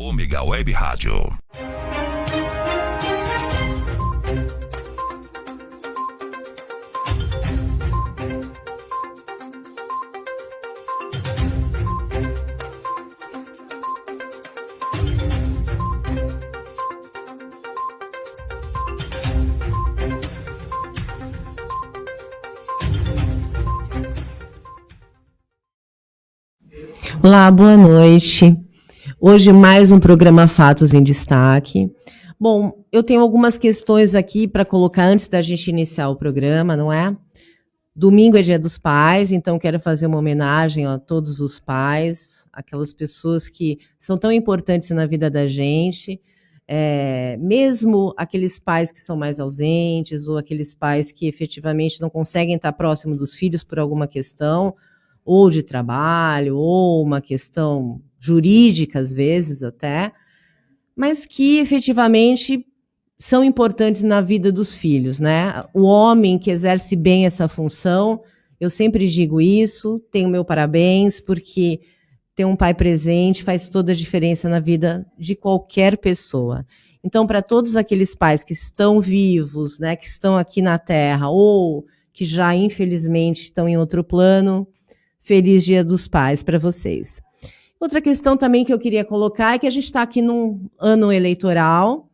Ômega Web Rádio. Olá, boa noite. Hoje mais um programa Fatos em Destaque. Bom, eu tenho algumas questões aqui para colocar antes da gente iniciar o programa, não é? Domingo é Dia dos Pais, então quero fazer uma homenagem a todos os pais, aquelas pessoas que são tão importantes na vida da gente, mesmo aqueles pais que são mais ausentes ou aqueles pais que efetivamente não conseguem estar próximo dos filhos por alguma questão, ou de trabalho, ou uma questão jurídica, às vezes até, mas que efetivamente são importantes na vida dos filhos, né? O homem que exerce bem essa função, eu sempre digo isso, tenho meu parabéns, porque ter um pai presente faz toda a diferença na vida de qualquer pessoa. Então, para todos aqueles pais que estão vivos, né, que estão aqui na Terra, ou que já, infelizmente, estão em outro plano, feliz Dia dos Pais para vocês. Outra questão também que eu queria colocar é que a gente está aqui num ano eleitoral,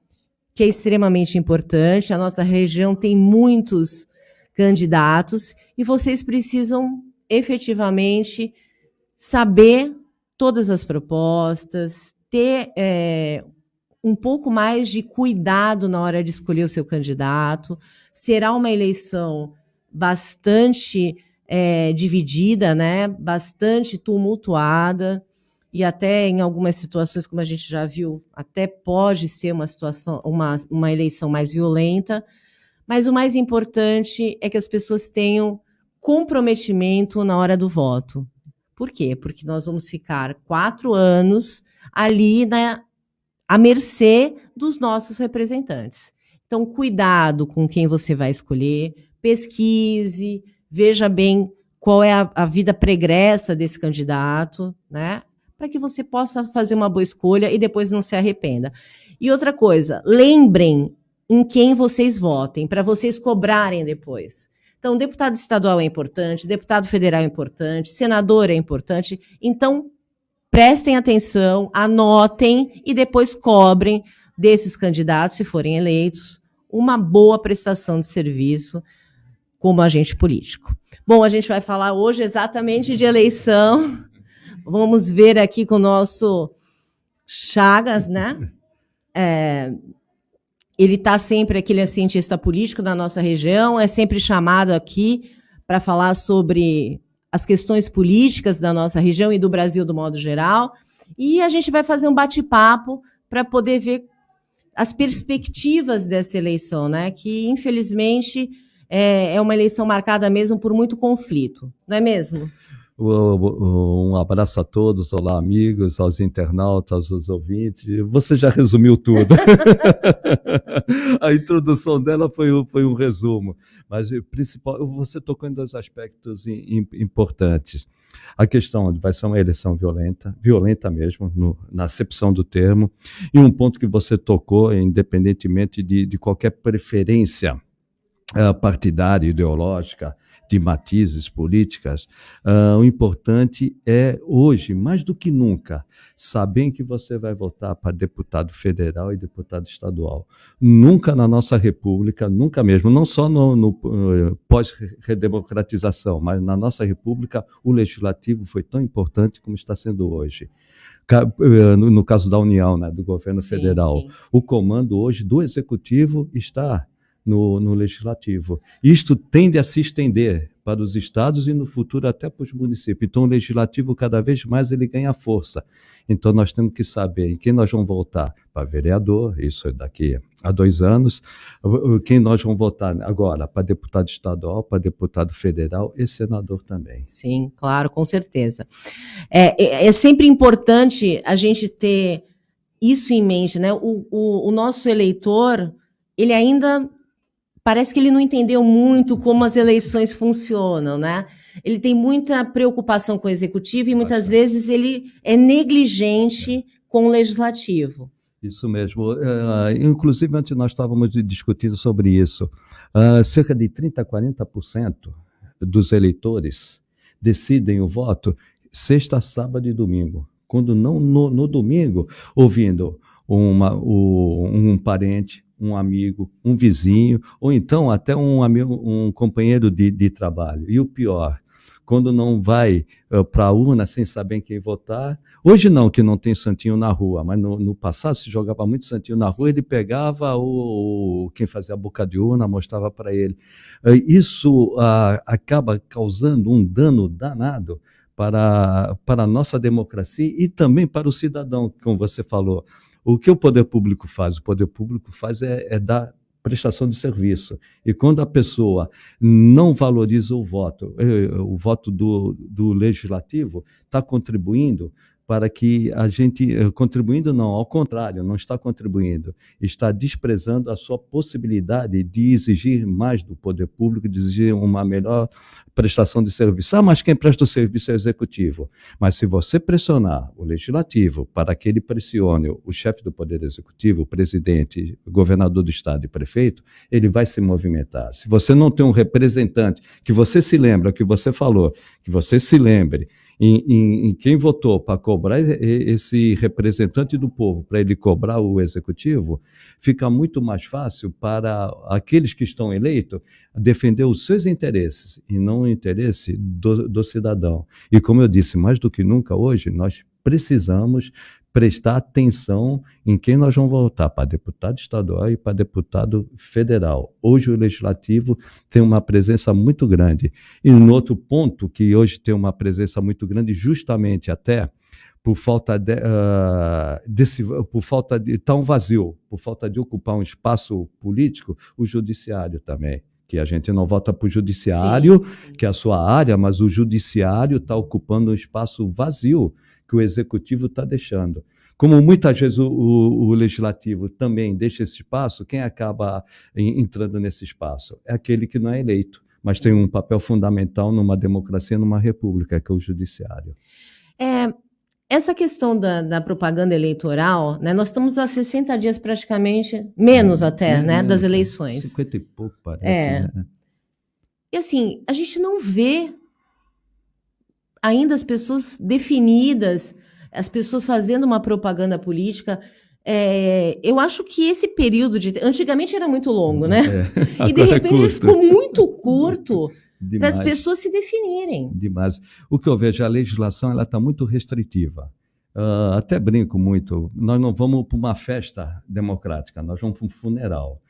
que é extremamente importante. A nossa região tem muitos candidatos e vocês precisam efetivamente saber todas as propostas, ter um pouco mais de cuidado na hora de escolher o seu candidato. Será uma eleição bastante dividida, né? Bastante tumultuada, e até em algumas situações, como a gente já viu, até pode ser uma situação, uma eleição mais violenta, mas o mais importante é que as pessoas tenham comprometimento na hora do voto. Por quê? Porque nós vamos ficar 4 anos ali à mercê dos nossos representantes. Então, cuidado com quem você vai escolher, pesquise, veja bem qual é a vida pregressa desse candidato, né? Para que você possa fazer uma boa escolha e depois não se arrependa. E outra coisa, lembrem em quem vocês votem, para vocês cobrarem depois. Então, deputado estadual é importante, deputado federal é importante, senador é importante. Então, prestem atenção, anotem e depois cobrem desses candidatos, se forem eleitos, uma boa prestação de serviço como agente político. Bom, a gente vai falar hoje exatamente de eleição. Vamos ver aqui com o nosso Chagas, né? Ele está sempre aqui, ele é cientista político da nossa região, é sempre chamado aqui para falar sobre as questões políticas da nossa região e do Brasil do modo geral. E a gente vai fazer um bate-papo para poder ver as perspectivas dessa eleição, né? Que, infelizmente, é uma eleição marcada mesmo por muito conflito, não é mesmo? Um abraço a todos, olá amigos, aos internautas, aos ouvintes. Você já resumiu tudo. A introdução dela foi um resumo, mas o principal, você tocou em 2 aspectos importantes. A questão vai ser uma eleição violenta mesmo, na acepção do termo, e um ponto que você tocou, independentemente de qualquer preferência partidária, ideológica, de matizes políticas, o importante é hoje, mais do que nunca, saber que você vai votar para deputado federal e deputado estadual. Nunca na nossa república, nunca mesmo, não só no pós-redemocratização, mas na nossa república, o legislativo foi tão importante como está sendo hoje. No caso da União, né, do governo federal, sim. O comando hoje do executivo está no legislativo. Isto tende a se estender para os estados e no futuro até para os municípios. Então o legislativo cada vez mais ele ganha força. Então nós temos que saber em quem nós vamos votar para vereador, isso é daqui a 2 anos, quem nós vamos votar agora para deputado estadual, para deputado federal e senador também. Sim, claro, com certeza. É sempre importante a gente ter isso em mente, né? O nosso eleitor, ele ainda parece que ele não entendeu muito como as eleições funcionam, né? Ele tem muita preocupação com o executivo e muitas vezes ele é negligente com o legislativo. Isso mesmo. Inclusive, antes nós estávamos discutindo sobre isso. Cerca de 30% a 40% dos eleitores decidem o voto sexta, sábado e domingo. Quando não no domingo, ouvindo um parente, um amigo, um vizinho, ou então até um companheiro de trabalho. E o pior, quando não vai para a urna sem saber em quem votar. Hoje não, que não tem santinho na rua, mas no passado se jogava muito santinho na rua, ele pegava quem fazia a boca de urna, mostrava para ele. Isso acaba causando um dano danado para a nossa democracia e também para o cidadão, como você falou. O que o poder público faz? O poder público faz é dar prestação de serviço. E quando a pessoa não valoriza o voto do legislativo, está contribuindo para que a gente... Contribuindo não, ao contrário, não está contribuindo. Está desprezando a sua possibilidade de exigir mais do poder público, de exigir uma melhor prestação de serviço. Mas quem presta o serviço é o executivo. Mas se você pressionar o legislativo para que ele pressione o chefe do poder executivo, o presidente, o governador do estado e prefeito, ele vai se movimentar. Se você não tem um representante, que você se lembra, que você falou, que você se lembre em quem votou para cobrar esse representante do povo, para ele cobrar o executivo, fica muito mais fácil para aqueles que estão eleitos defender os seus interesses e não o interesse do cidadão. E como eu disse, mais do que nunca hoje, nós precisamos prestar atenção em quem nós vamos votar, para deputado estadual e para deputado federal. Hoje o legislativo tem uma presença muito grande. E no outro ponto, que hoje tem uma presença muito grande, justamente até por falta de estar um vazio, por falta de ocupar um espaço político, o judiciário também. Que a gente não vota para o judiciário, sim, que é a sua área, mas o judiciário está ocupando um espaço vazio que o executivo está deixando. Como muitas vezes o legislativo também deixa esse espaço, quem acaba entrando nesse espaço? É aquele que não é eleito, mas tem um papel fundamental numa democracia, numa república, que é o judiciário. Essa questão da propaganda eleitoral, né, nós estamos há 60 dias praticamente, menos até, né, das eleições. 50 e pouco, parece. Né? E assim, a gente não vê ainda as pessoas definidas, as pessoas fazendo uma propaganda política. Eu acho que esse período antigamente era muito longo, né? E de repente ficou muito curto para as pessoas se definirem. Demais. O que eu vejo, a legislação está muito restritiva. Até brinco muito, nós não vamos para uma festa democrática, nós vamos para um funeral.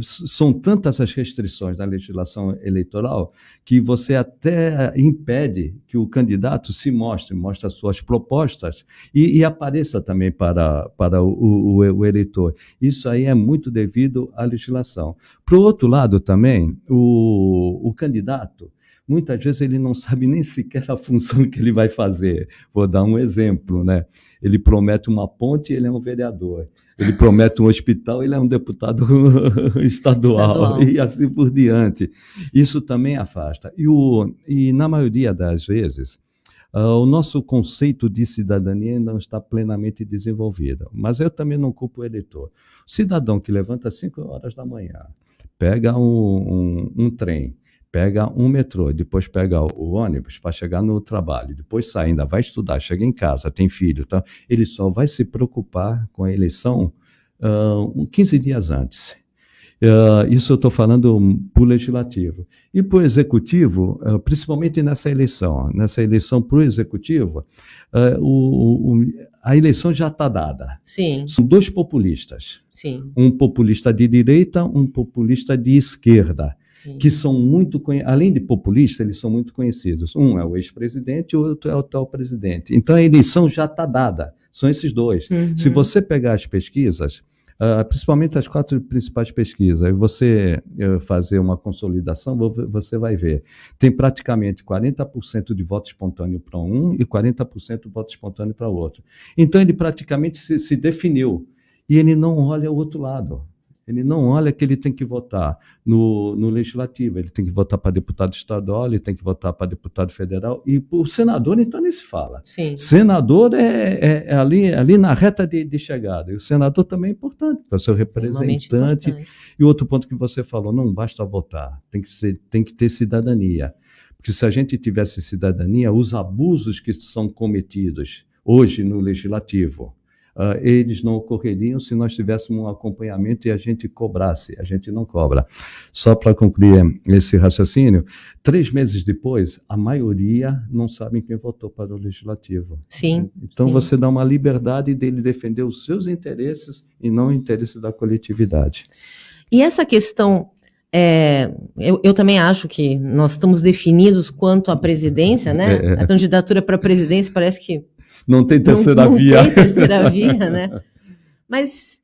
São tantas as restrições da legislação eleitoral que você até impede que o candidato se mostre as suas propostas e apareça também para o eleitor. Isso aí é muito devido à legislação. Por outro lado também, o candidato, muitas vezes ele não sabe nem sequer a função que ele vai fazer. Vou dar um exemplo, né? Ele promete uma ponte, ele é um vereador. Ele promete um hospital, ele é um deputado estadual. E assim por diante. Isso também afasta. E na maioria das vezes, o nosso conceito de cidadania não está plenamente desenvolvido. Mas eu também não culpo o eleitor. O cidadão que levanta às 5 horas da manhã, pega um trem, pega um metrô, depois pega o ônibus para chegar no trabalho, depois sai, ainda vai estudar, chega em casa, tem filho, tá? Ele só vai se preocupar com a eleição 15 dias antes. Isso eu estou falando para o legislativo. E para o executivo, principalmente nessa eleição para o executivo, a eleição já está dada. Sim. São dois populistas. Sim. Um populista de direita, um populista de esquerda. Que são muito além de populistas, eles são muito conhecidos. Um é o ex-presidente e o outro é o atual presidente. Então a eleição já está dada, são esses dois. Uhum. Se você pegar as pesquisas, principalmente as 4 principais pesquisas, e você fazer uma consolidação, você vai ver. Tem praticamente 40% de voto espontâneo para um e 40% de voto espontâneo para o outro. Então ele praticamente se definiu e ele não olha o outro lado. Ele não olha que ele tem que votar no Legislativo, ele tem que votar para deputado estadual, ele tem que votar para deputado federal, e o senador, então, nem se fala. Sim. Senador é ali na reta de chegada, e o senador também é importante, para ser o representante. E outro ponto que você falou, não basta votar, tem que ter cidadania. Porque se a gente tivesse cidadania, os abusos que são cometidos hoje no Legislativo, eles não ocorreriam se nós tivéssemos um acompanhamento e a gente cobrasse. A gente não cobra. Só para concluir esse raciocínio, 3 meses depois, a maioria não sabe quem votou para o Legislativo. Sim. Então, sim. Você dá uma liberdade dele defender os seus interesses e não o interesse da coletividade. E essa questão, eu também acho que nós estamos definidos quanto à presidência, né? A candidatura para a presidência parece que não tem terceira via. Não tem terceira via, né? Mas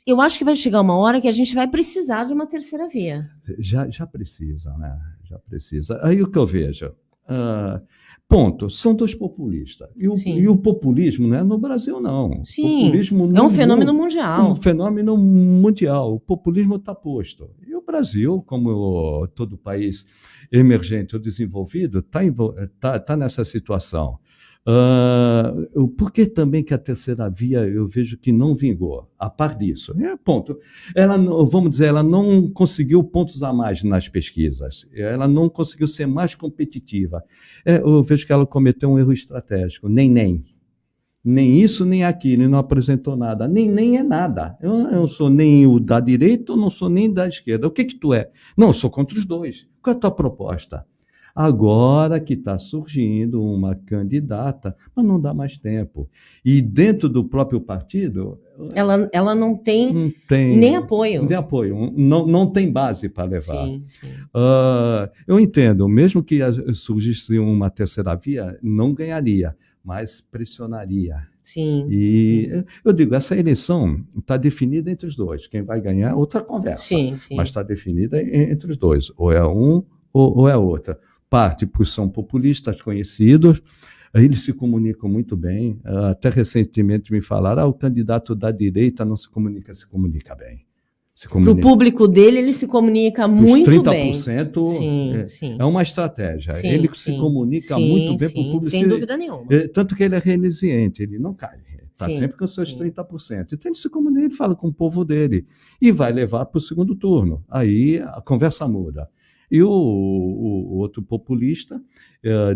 eu acho que vai chegar uma hora que a gente vai precisar de uma terceira via. Já precisa, né? Já precisa. Aí o que eu vejo, ponto, são 2 populistas. E o populismo não é no Brasil, não. Sim, o populismo é um fenômeno mundial. Um fenômeno mundial. O populismo está posto. E o Brasil, como todo país emergente ou desenvolvido, está nessa situação. Por que também que a terceira via eu vejo que não vingou? A par disso, ponto. Ela não conseguiu pontos a mais nas pesquisas. Ela não conseguiu ser mais competitiva. Eu vejo que ela cometeu um erro estratégico. Nem isso, nem aquilo. Não apresentou nada. Nem é nada. Eu não sou nem o da direita, eu não sou nem da esquerda. O que tu é? Não, eu sou contra os 2. Qual é a tua proposta? Agora que está surgindo uma candidata, mas não dá mais tempo. E dentro do próprio partido... Ela não tem nem apoio. Nem apoio, não tem base para levar. Sim. Eu entendo, mesmo que surgisse uma terceira via, não ganharia, mas pressionaria. Sim. E eu digo, essa eleição está definida entre os 2. Quem vai ganhar é outra conversa. Sim. Mas está definida entre os 2. Ou é um ou é outra. Parte porque são populistas conhecidos, eles se comunicam muito bem. Até recentemente me falaram, o candidato da direita não se comunica bem. Para o público dele, ele se comunica muito 30% bem. Sim. É uma estratégia. Ele se comunica muito bem para o público. Sem dúvida nenhuma. Tanto que ele é resiliente, ele não cai. Está sempre com os seus 30%. Então ele se comunica, ele fala com o povo dele e vai levar para o segundo turno. Aí a conversa muda. E o outro populista,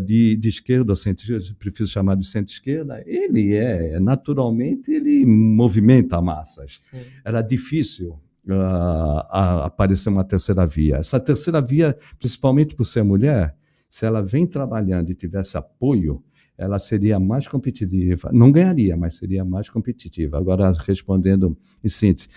de esquerda, centro-esquerda, prefiro chamar de centro-esquerda, ele naturalmente, ele movimenta massas. Sim. Era difícil aparecer uma terceira via. Essa terceira via, principalmente por ser mulher, se ela vem trabalhando e tivesse apoio, ela seria mais competitiva. Não ganharia, mas seria mais competitiva. Agora, respondendo em síntese,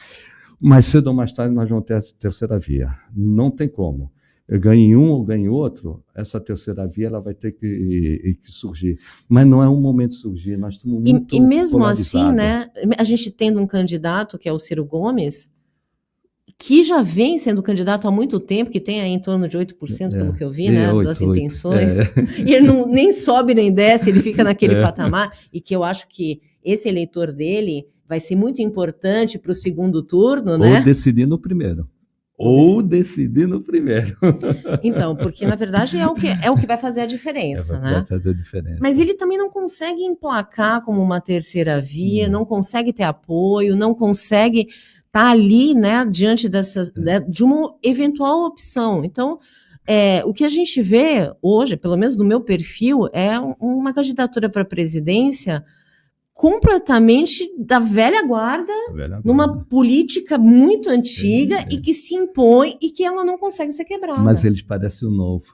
mais cedo ou mais tarde nós vamos ter a terceira via. Não tem como. Ganhe um ou ganhe outro, essa terceira via ela vai ter que surgir. Mas não é um momento de surgir, nós estamos muito E mesmo assim, né, a gente tendo um candidato, que é o Ciro Gomes, que já vem sendo candidato há muito tempo, que tem aí em torno de 8%, pelo que eu vi, né, das intenções, e ele nem sobe nem desce, ele fica naquele patamar, e que eu acho que esse eleitor dele vai ser muito importante para o segundo turno, né? Ou decidir no primeiro. Então, porque na verdade é o que vai fazer a diferença, né? Vai fazer a diferença. Mas ele também não consegue emplacar como uma terceira via, não consegue ter apoio, não consegue estar ali, né, diante de uma eventual opção. Então, o que a gente vê hoje, pelo menos no meu perfil, é uma candidatura para a presidência completamente da velha guarda, numa política muito antiga e que se impõe e que ela não consegue ser quebrada. Mas eles parecem o novo.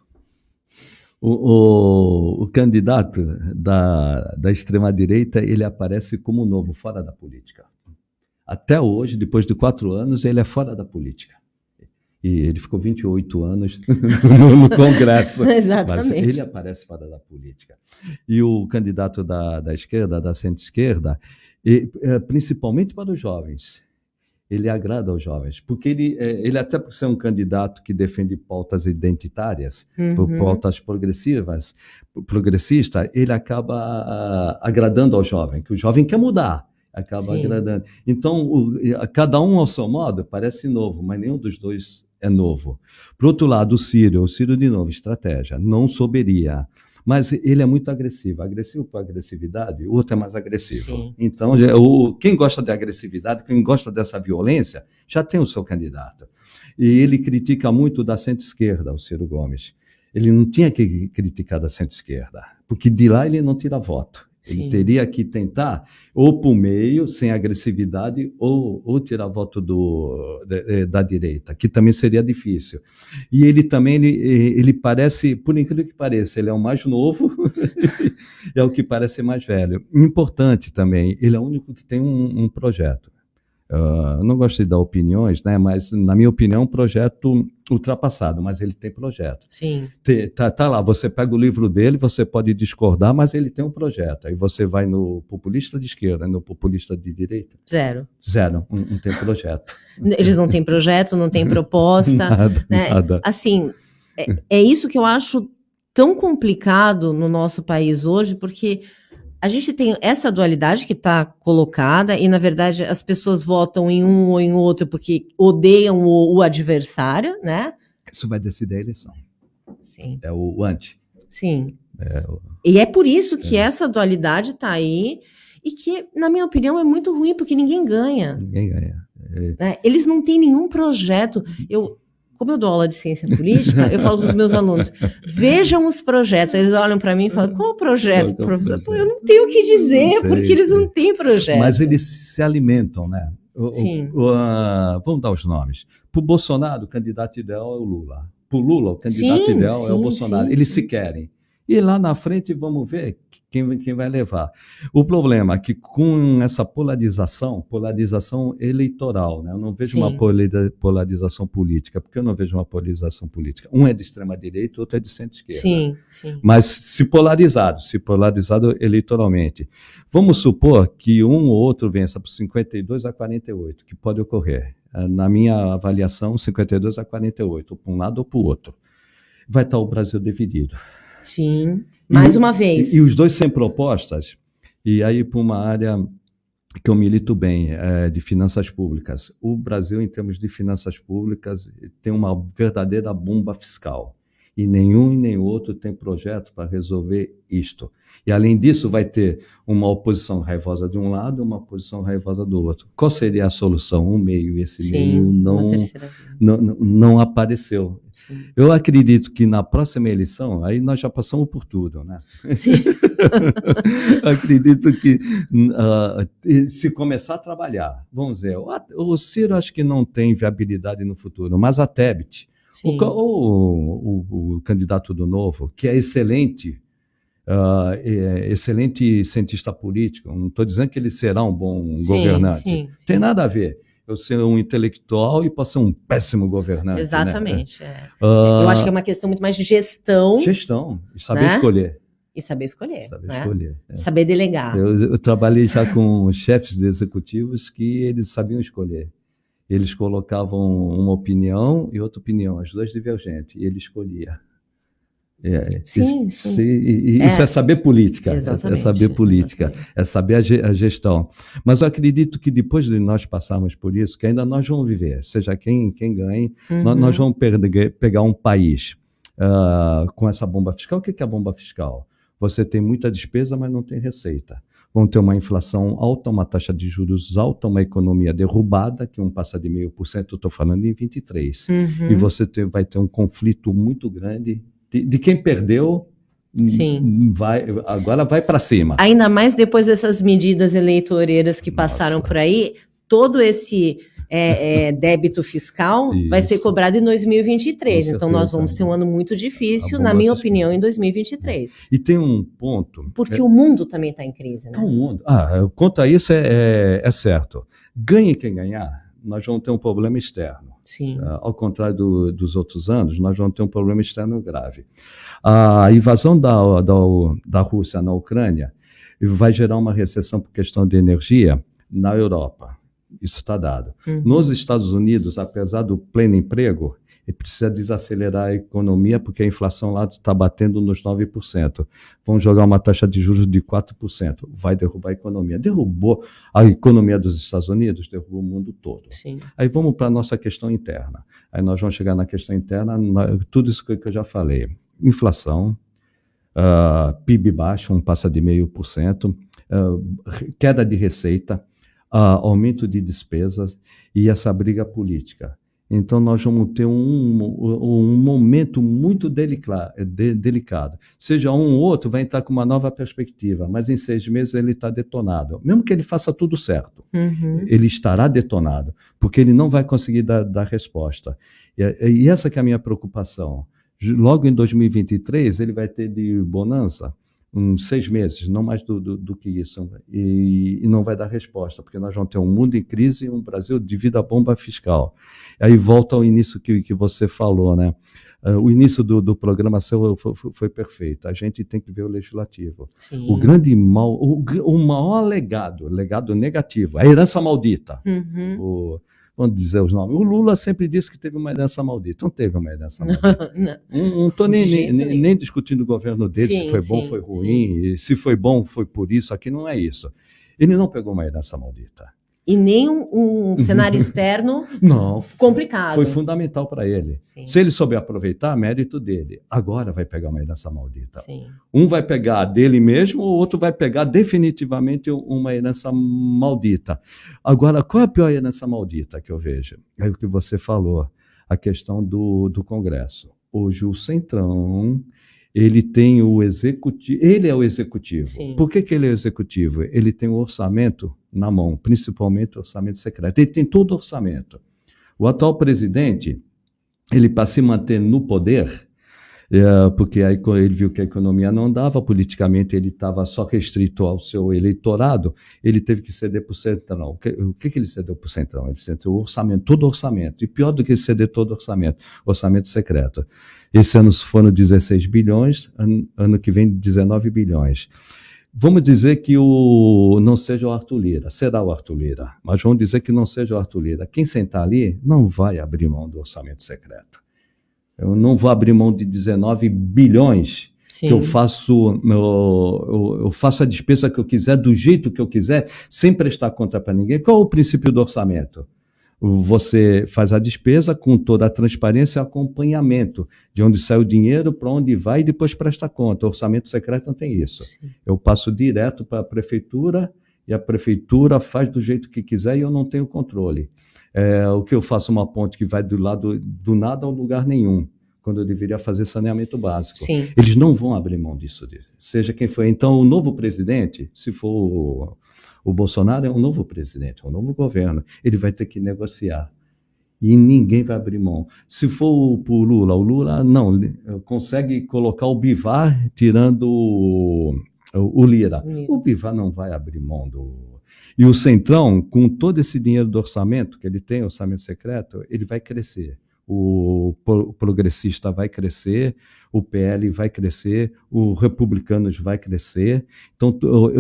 O candidato da extrema-direita, ele aparece como novo, fora da política. Até hoje, depois de 4 anos, ele é fora da política. E ele ficou 28 anos no Congresso. Exatamente. Mas ele aparece fora da política. E o candidato da esquerda, da centro-esquerda, principalmente para os jovens, ele agrada aos jovens, porque ele até por ser um candidato que defende pautas identitárias, pautas progressistas, ele acaba agradando ao jovem, que o jovem quer mudar. acaba Sim. agradando. Então, cada um ao seu modo parece novo, mas nenhum dos dois é novo. Por outro lado, o Ciro de novo, estratégia, não souberia. Mas ele é muito agressivo por agressividade, o outro é mais agressivo. Sim. Então, quem gosta de agressividade, quem gosta dessa violência, já tem o seu candidato. E ele critica muito da centro-esquerda, o Ciro Gomes. Ele não tinha que criticar da centro-esquerda, porque de lá ele não tira voto. Ele Sim. teria que tentar, ou por meio, sem agressividade, ou tirar voto da direita, que também seria difícil. E ele também, ele parece, por incrível que pareça, ele é o mais novo, é o que parece mais velho. Importante também, ele é o único que tem um projeto. Eu não gosto de dar opiniões, né? Mas, na minha opinião, é um projeto ultrapassado, mas ele tem projeto. Sim. Tá lá, você pega o livro dele, você pode discordar, mas ele tem um projeto. Aí você vai no populista de esquerda, no populista de direita. Zero. Não tem projeto. Eles não têm projeto, não têm proposta. Nada. Assim, é isso que eu acho tão complicado no nosso país hoje, porque a gente tem essa dualidade que está colocada e, na verdade, as pessoas votam em um ou em outro porque odeiam o adversário, né? Isso vai decidir a eleição. Sim. É o anti. Sim. E é por isso que essa dualidade está aí e que, na minha opinião, é muito ruim, porque ninguém ganha. Ninguém ganha. Né? Eles não têm nenhum projeto. Como eu dou aula de ciência política, eu falo para os meus alunos, vejam os projetos. Eles olham para mim e falam, qual o projeto, professor? Pô, eu não tenho o que dizer, porque eles não têm projeto. Mas eles se alimentam, né? Sim. Vamos dar os nomes. Para o Bolsonaro, o candidato ideal é o Lula. Para o Lula, o candidato ideal é o Bolsonaro. Eles se querem. E lá na frente vamos ver quem vai levar. O problema é que com essa polarização eleitoral, né? Eu não vejo uma polarização política, porque eu não vejo uma polarização política. Um é de extrema-direita, outro é de centro-esquerda. Sim. Mas se polarizado eleitoralmente. Vamos supor que um ou outro vença por 52-48, que pode ocorrer. Na minha avaliação, 52-48, para um lado ou para o outro. Vai estar o Brasil dividido. Sim, mais uma vez. E os dois sem propostas, e aí para uma área que eu milito bem, de finanças públicas. O Brasil, em termos de finanças públicas, tem uma verdadeira bomba fiscal. E nenhum e nem outro tem projeto para resolver isto. E, além disso, vai ter uma oposição raivosa de um lado e uma oposição raivosa do outro. Qual seria a solução? Um meio. Esse meio não apareceu. Sim. Eu acredito que na próxima eleição, aí nós já passamos por tudo, né? Sim. Acredito que se começar a trabalhar, vamos dizer, o Ciro acho que não tem viabilidade no futuro, mas a Tebet, o candidato do Novo, que é excelente, excelente cientista político, não estou dizendo que ele será um bom governante, tem nada a ver. Eu ser um intelectual e posso ser um péssimo governante. Exatamente. Né? Eu acho que é uma questão muito mais de gestão. Gestão, e saber escolher. E saber escolher. Escolher. Saber delegar. Eu trabalhei já com chefes de executivos que eles sabiam escolher. Eles colocavam uma opinião e outra opinião, as duas divergentes, e ele escolhia. Isso é saber política. Exatamente, é saber política, é saber a gestão. Mas eu acredito que depois de nós passarmos por isso, que ainda nós vamos viver, seja quem ganhe, nós vamos pegar um país com essa bomba fiscal. O que é a bomba fiscal? Você tem muita despesa, mas não tem receita. Vão ter uma inflação alta, uma taxa de juros alta, uma economia derrubada, que passa de 0,5%, eu estou falando em 23. E você vai ter um conflito muito grande de quem perdeu, agora vai para cima. Ainda mais depois dessas medidas eleitoreiras que passaram por aí, todo esse débito fiscal vai ser cobrado em 2023. Então nós vamos ter um ano muito difícil, na minha opinião, em 2023. E tem um ponto... Porque o mundo também está em crise, né? O mundo. Quanto a isso é certo. Ganhe quem ganhar, nós vamos ter um problema externo. Sim. Ao contrário dos outros anos, nós vamos ter um problema externo grave. A invasão da Rússia na Ucrânia vai gerar uma recessão por questão de energia na Europa. Isso está dado. Nos Estados Unidos, apesar do pleno emprego, E precisa desacelerar a economia, porque a inflação lá está batendo nos 9%. Vão jogar uma taxa de juros de 4%. Vai derrubar a economia. Derrubou a economia dos Estados Unidos, derrubou o mundo todo. Sim. Aí vamos para a nossa questão interna. Aí nós vamos chegar na questão interna, tudo isso que eu já falei. Inflação, PIB baixo, passa de 0,5%, queda de receita, aumento de despesas e essa briga política. Então, nós vamos ter um momento muito delicado. Seja um ou outro, vai entrar com uma nova perspectiva, mas em 6 meses ele está detonado. Mesmo que ele faça tudo certo, ele estará detonado, porque ele não vai conseguir dar resposta. E essa que é a minha preocupação. Logo em 2023, ele vai ter de bonança uns 6 meses, não mais do que isso, e não vai dar resposta, porque nós vamos ter um mundo em crise e um Brasil devido à bomba fiscal. Aí volta ao início que você falou, né? O início do programa seu foi perfeito. A gente tem que ver o legislativo. Sim. O grande mal, o maior legado negativo, a herança maldita. Vamos dizer os nomes. O Lula sempre disse que teve uma herança maldita. Não teve uma herança maldita. Não estou nem discutindo o governo dele, se foi bom, foi ruim, e se foi bom, foi por isso. Aqui não é isso. Ele não pegou uma herança maldita. E nem um cenário externo não, complicado. Foi fundamental para ele. Sim. Se ele souber aproveitar, mérito dele. Agora vai pegar uma herança maldita. Sim. Um vai pegar dele mesmo, o outro vai pegar definitivamente uma herança maldita. Agora, qual é a pior herança maldita que eu vejo? É o que você falou, a questão do Congresso. Hoje o Centrão, ele tem o executivo, ele é o executivo. Sim. Por que ele é o executivo? Ele tem o orçamento na mão, principalmente o orçamento secreto. Ele tem todo o orçamento. O atual presidente, ele para se manter no poder, porque aí ele viu que a economia não andava, politicamente ele estava só restrito ao seu eleitorado, ele teve que ceder para o Centrão. O que ele cedeu para o Centrão? Ele cedeu o orçamento, todo o orçamento. E pior do que ceder todo o orçamento secreto. Esse ano foram 16 bilhões, ano que vem 19 bilhões. Vamos dizer que não seja o Arthur Lira, será o Arthur Lira, mas vamos dizer que não seja o Arthur Lira. Quem sentar ali não vai abrir mão do orçamento secreto. Eu não vou abrir mão de 19 bilhões. Sim. Que eu faço a despesa que eu quiser, do jeito que eu quiser, sem prestar conta para ninguém. Qual é o princípio do orçamento? Você faz a despesa com toda a transparência e acompanhamento de onde sai o dinheiro, para onde vai e depois presta conta. O orçamento secreto não tem isso. Sim. Eu passo direto para a prefeitura e a prefeitura faz do jeito que quiser e eu não tenho controle. O que eu faço uma ponte que vai do nada ao lugar nenhum, quando eu deveria fazer saneamento básico. Sim. Eles não vão abrir mão disso, seja quem for. Então, o novo presidente, se for o Bolsonaro, é um novo presidente, é um novo governo, ele vai ter que negociar. E ninguém vai abrir mão. Se for o Lula não consegue colocar o Bivar tirando o Lira. O Bivar não vai abrir mão E o Centrão, com todo esse dinheiro do orçamento que ele tem, orçamento secreto, ele vai crescer. O progressista vai crescer, o PL vai crescer, o Republicanos vai crescer. Então,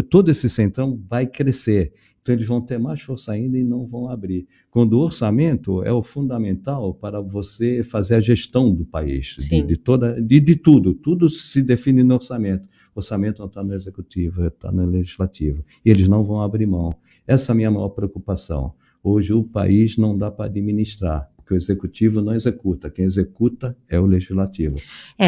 todo esse Centrão vai crescer. Então, eles vão ter mais força ainda e não vão abrir. Quando o orçamento é o fundamental para você fazer a gestão do país, de tudo. Tudo se define no orçamento. O orçamento não está no executivo, está no legislativo. E eles não vão abrir mão. Essa é a minha maior preocupação. Hoje o país não dá para administrar, porque o executivo não executa. Quem executa é o legislativo.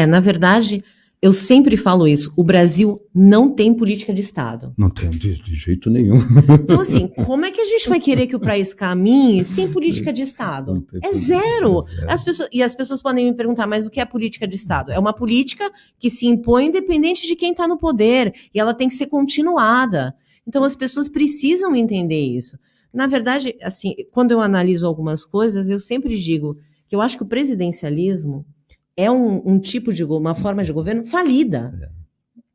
Na verdade, eu sempre falo isso, o Brasil não tem política de Estado. Não tem, de jeito nenhum. Então, assim, como é que a gente vai querer que o país caminhe sem política de Estado? É zero. As pessoas podem me perguntar, mas o que é política de Estado? É uma política que se impõe independente de quem está no poder, e ela tem que ser continuada. Então, as pessoas precisam entender isso. Na verdade, assim, quando eu analiso algumas coisas, eu sempre digo que eu acho que o presidencialismo é um tipo de uma forma de governo falida.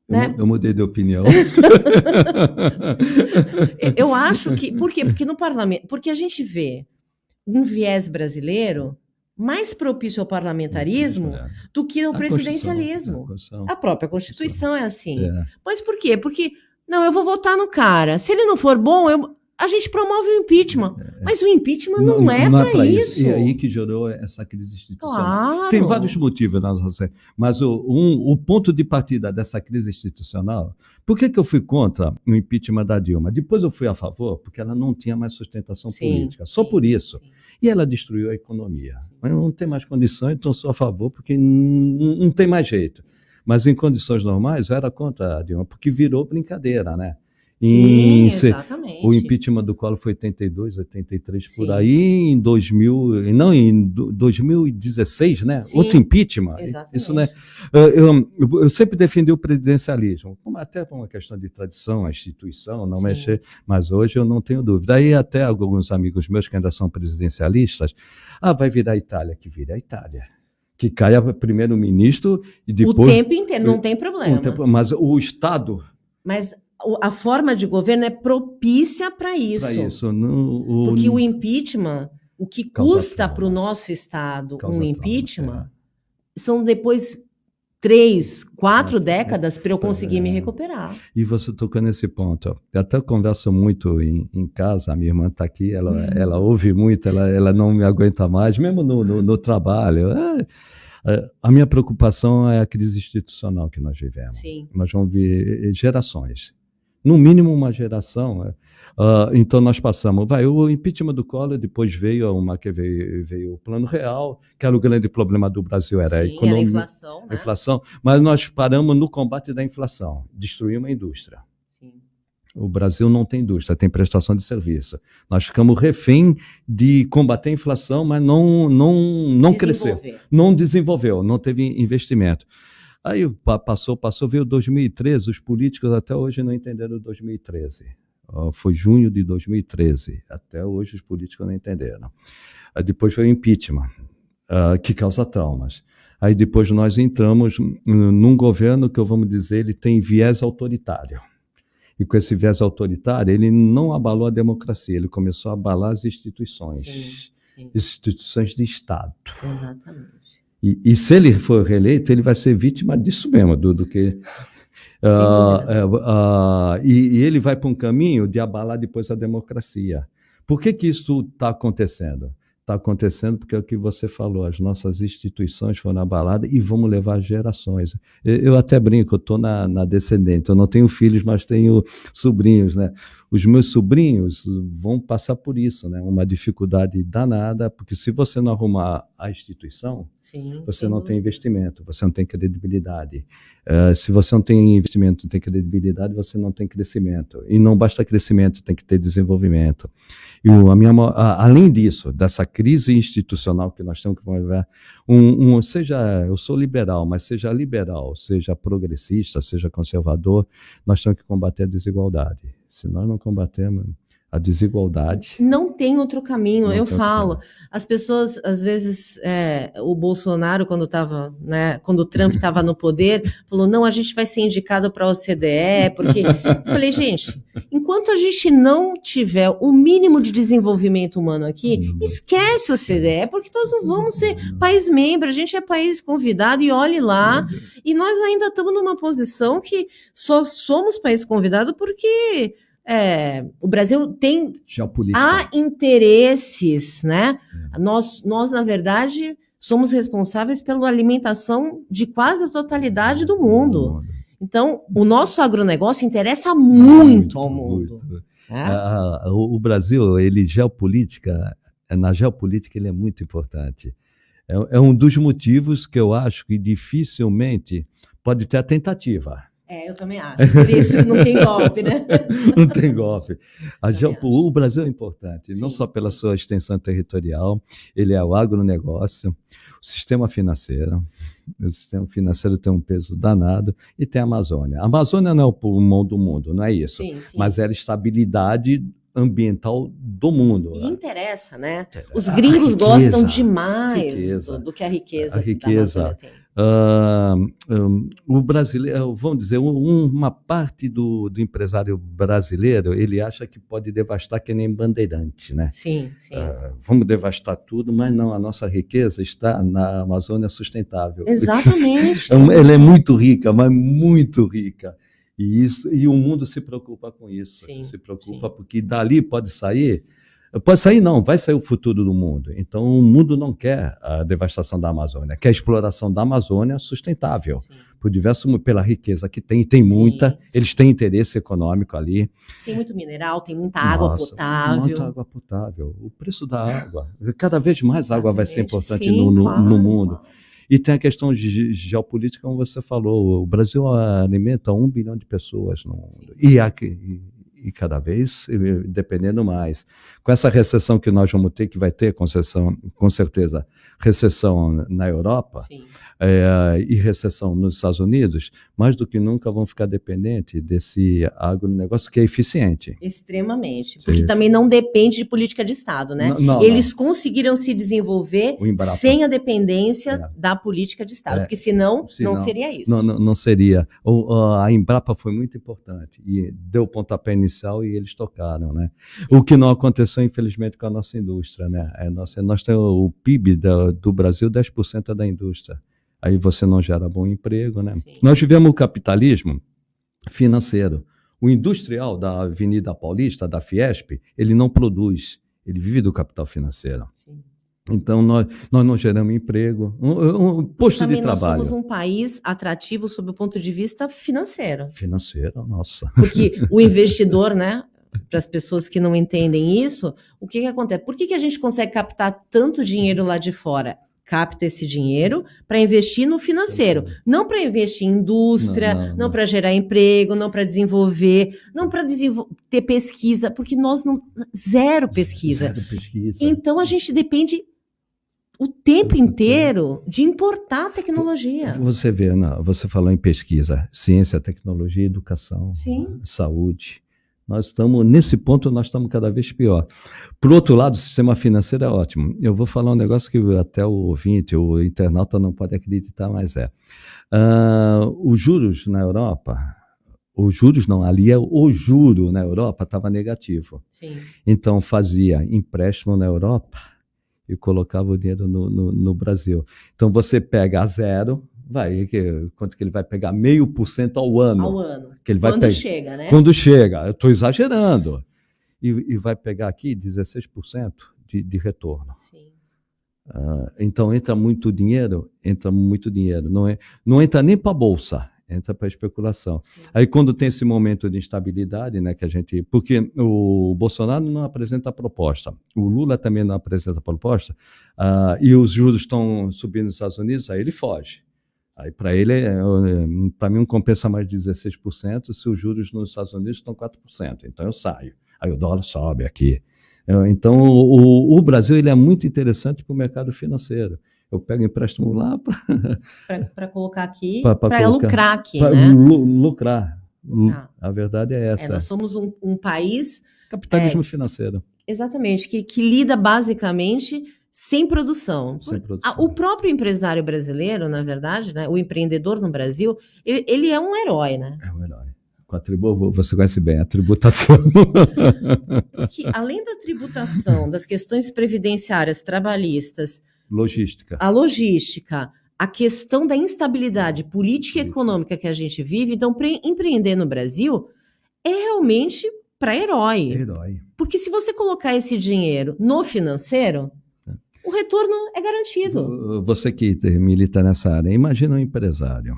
Né? Eu mudei de opinião. Eu acho que... Por quê? Porque no parlamento... Porque a gente vê um viés brasileiro mais propício ao parlamentarismo do que ao presidencialismo. A própria Constituição é assim. Mas por quê? Porque, não, eu vou votar no cara. Se ele não for bom, a gente promove o impeachment. Mas o impeachment não é para isso. E aí que gerou essa crise institucional. Claro. Tem vários motivos, mas o ponto de partida dessa crise institucional, por que eu fui contra o impeachment da Dilma? Depois eu fui a favor, porque ela não tinha mais sustentação política. Só por isso. Sim. E ela destruiu a economia. Não tem mais condições, então sou a favor, porque não tem mais jeito. Mas em condições normais, eu era contra a Dilma, porque virou brincadeira, né? Sim, exatamente. O impeachment do Collor foi 82, 83, sim, por aí, em 2016, né? Sim, outro impeachment. Exatamente. Isso, né? Eu sempre defendi o presidencialismo, até por uma questão de tradição, a instituição, não sim, mexer, mas hoje eu não tenho dúvida. Aí até alguns amigos meus que ainda são presidencialistas, vai virar a Itália, que vira a Itália. Que caia primeiro-ministro e depois... O tempo inteiro, não tem problema. Mas o Estado... Mas a forma de governo é propícia para isso. Porque o impeachment, o que custa para o nosso Estado um impeachment, são depois 3, 4 décadas para eu conseguir me recuperar. E você tocou nesse ponto. Eu até converso muito em casa, a minha irmã está aqui, ela ouve muito, ela não me aguenta mais, mesmo no trabalho. A minha preocupação é a crise institucional que nós vivemos. Sim. Nós vamos ver gerações. No mínimo uma geração. Então nós passamos, o impeachment do Collor, depois veio o Plano Real, que era o grande problema do Brasil, era a economia, era a inflação, né? Inflação, mas nós paramos no combate da inflação, destruímos a indústria. Sim. O Brasil não tem indústria, tem prestação de serviço. Nós ficamos refém de combater a inflação, mas não cresceu, não desenvolveu, não teve investimento. Aí passou, veio 2013, os políticos até hoje não entenderam 2013. Foi junho de 2013, até hoje os políticos não entenderam. Aí depois veio o impeachment, que causa traumas. Aí depois nós entramos num governo que, vamos dizer, ele tem viés autoritário. E com esse viés autoritário, ele não abalou a democracia, ele começou a abalar as instituições, sim. Instituições de Estado. Exatamente. E se ele for reeleito, ele vai ser vítima disso mesmo, do que... E ele vai para um caminho de abalar depois a democracia. Por que isso está acontecendo? Está acontecendo porque é o que você falou, as nossas instituições foram abaladas e vamos levar gerações. Eu até brinco, eu estou na descendente, eu não tenho filhos, mas tenho sobrinhos, né? Os meus sobrinhos vão passar por isso, né? Uma dificuldade danada, porque se você não arrumar a instituição, sim, você não tem investimento, você não tem credibilidade. Se você não tem investimento, não tem credibilidade, você não tem crescimento. E não basta crescimento, tem que ter desenvolvimento. E além disso, dessa crise institucional que nós temos que viver, eu sou liberal, mas seja liberal, seja progressista, seja conservador, nós temos que combater a desigualdade. Se nós não combatermos a desigualdade... Não tem outro caminho, eu falo. As pessoas, às vezes, o Bolsonaro, quando o Trump estava no poder, falou, não, a gente vai ser indicado para a OCDE, porque... Eu falei, gente, enquanto a gente não tiver o mínimo de desenvolvimento humano aqui, esquece a OCDE, porque nós não vamos ser país membro, a gente é país convidado, e olhe lá, e nós ainda estamos numa posição que só somos país convidado porque... o Brasil tem interesses, né? Nós, na verdade, somos responsáveis pela alimentação de quase a totalidade do mundo. Então, o nosso agronegócio interessa muito ao mundo. O Brasil, na geopolítica, ele é muito importante. É um dos motivos que eu acho que dificilmente pode ter a tentativa. Eu também acho. Por isso não tem golpe, né? Não tem golpe. O Brasil é importante, não só pela sua extensão territorial, ele é o agronegócio, o sistema financeiro. O sistema financeiro tem um peso danado e tem a Amazônia. A Amazônia não é o pulmão do mundo, não é isso. Sim. Mas é a estabilidade ambiental do mundo. E interessa, né? Os gringos gostam demais do que a riqueza da Amazônia tem. O brasileiro, vamos dizer, uma parte do empresário brasileiro, ele acha que pode devastar que nem bandeirante, né? Sim. Vamos devastar tudo, mas não, a nossa riqueza está na Amazônia sustentável. Exatamente. Ela é muito rica, mas muito rica. E o mundo se preocupa com isso. Sim, se preocupa porque dali pode sair não, vai sair o futuro do mundo. Então, o mundo não quer a devastação da Amazônia, quer a exploração da Amazônia sustentável, pela riqueza que tem muita, eles têm interesse econômico ali. Tem muito mineral, tem muita água potável. Muita água potável. O preço da água, cada vez mais água vai ser importante claro, no mundo. E tem a questão de geopolítica, como você falou, o Brasil alimenta 1 bilhão de pessoas no mundo. E cada vez dependendo mais. Com essa recessão que nós vamos ter, que vai ter com certeza recessão na Europa e recessão nos Estados Unidos, mais do que nunca vão ficar dependentes desse agronegócio que é eficiente. Extremamente. Porque também não depende de política de Estado, né? Eles conseguiram se desenvolver sem a dependência da política de Estado, porque senão não seria isso. Não seria. A Embrapa foi muito importante e deu pontapé inicial e eles tocaram, né? O que não aconteceu, infelizmente, com a nossa indústria, né? Nós temos o PIB do Brasil, 10% é da indústria. Aí você não gera bom emprego, né? Nós tivemos o capitalismo financeiro. O industrial da Avenida Paulista, da Fiesp, ele não produz, ele vive do capital financeiro. Então, nós não geramos emprego, um posto também de trabalho. Nós somos um país atrativo sob o ponto de vista financeiro. Financeiro, nossa. Porque o investidor, né, para as pessoas que não entendem isso, o que acontece? Por que a gente consegue captar tanto dinheiro lá de fora? Capta esse dinheiro para investir no financeiro, não para investir em indústria, não para gerar emprego, não para desenvolver, não para ter pesquisa, porque nós não... Zero pesquisa. Então, a gente depende o tempo inteiro de importar tecnologia. Você vê, você falou em pesquisa, ciência, tecnologia, educação, saúde. Nesse ponto, nós estamos cada vez pior. Por outro lado, o sistema financeiro é ótimo. Eu vou falar um negócio que até o ouvinte, o internauta não pode acreditar, mas os juros na Europa, ali o juro na Europa estava negativo. Então, fazia empréstimo na Europa e colocava o dinheiro no Brasil. Então, você pega a zero, quanto que ele vai pegar? 0,5% ao ano. Que ele vai chega, né? Quando chega, eu estou exagerando. E vai pegar aqui 16% de retorno. Então, entra muito dinheiro. Não entra nem para a Bolsa, entra para a especulação. Aí, quando tem esse momento de instabilidade, né, porque o Bolsonaro não apresenta proposta, o Lula também não apresenta proposta, e os juros estão subindo nos Estados Unidos, aí ele foge. Aí, para mim, não compensa mais 16% se os juros nos Estados Unidos estão 4%. Então, eu saio. Aí o dólar sobe aqui. Então, o Brasil ele é muito interessante para o mercado financeiro. Eu pego empréstimo lá para colocar aqui, para lucrar aqui, né? Lucrar. A verdade é essa. Nós somos um país... Capitalismo financeiro. Exatamente, que lida basicamente... Sem produção. O próprio empresário brasileiro, na verdade, né, o empreendedor no Brasil, ele é um herói, né? É um herói. Você conhece bem a tributação. Porque, além da tributação, das questões previdenciárias, trabalhistas... A logística, a questão da instabilidade política e econômica que a gente vive, então, empreender no Brasil é realmente para herói. Porque se você colocar esse dinheiro no financeiro... o retorno é garantido. Você que milita nessa área, imagina um empresário.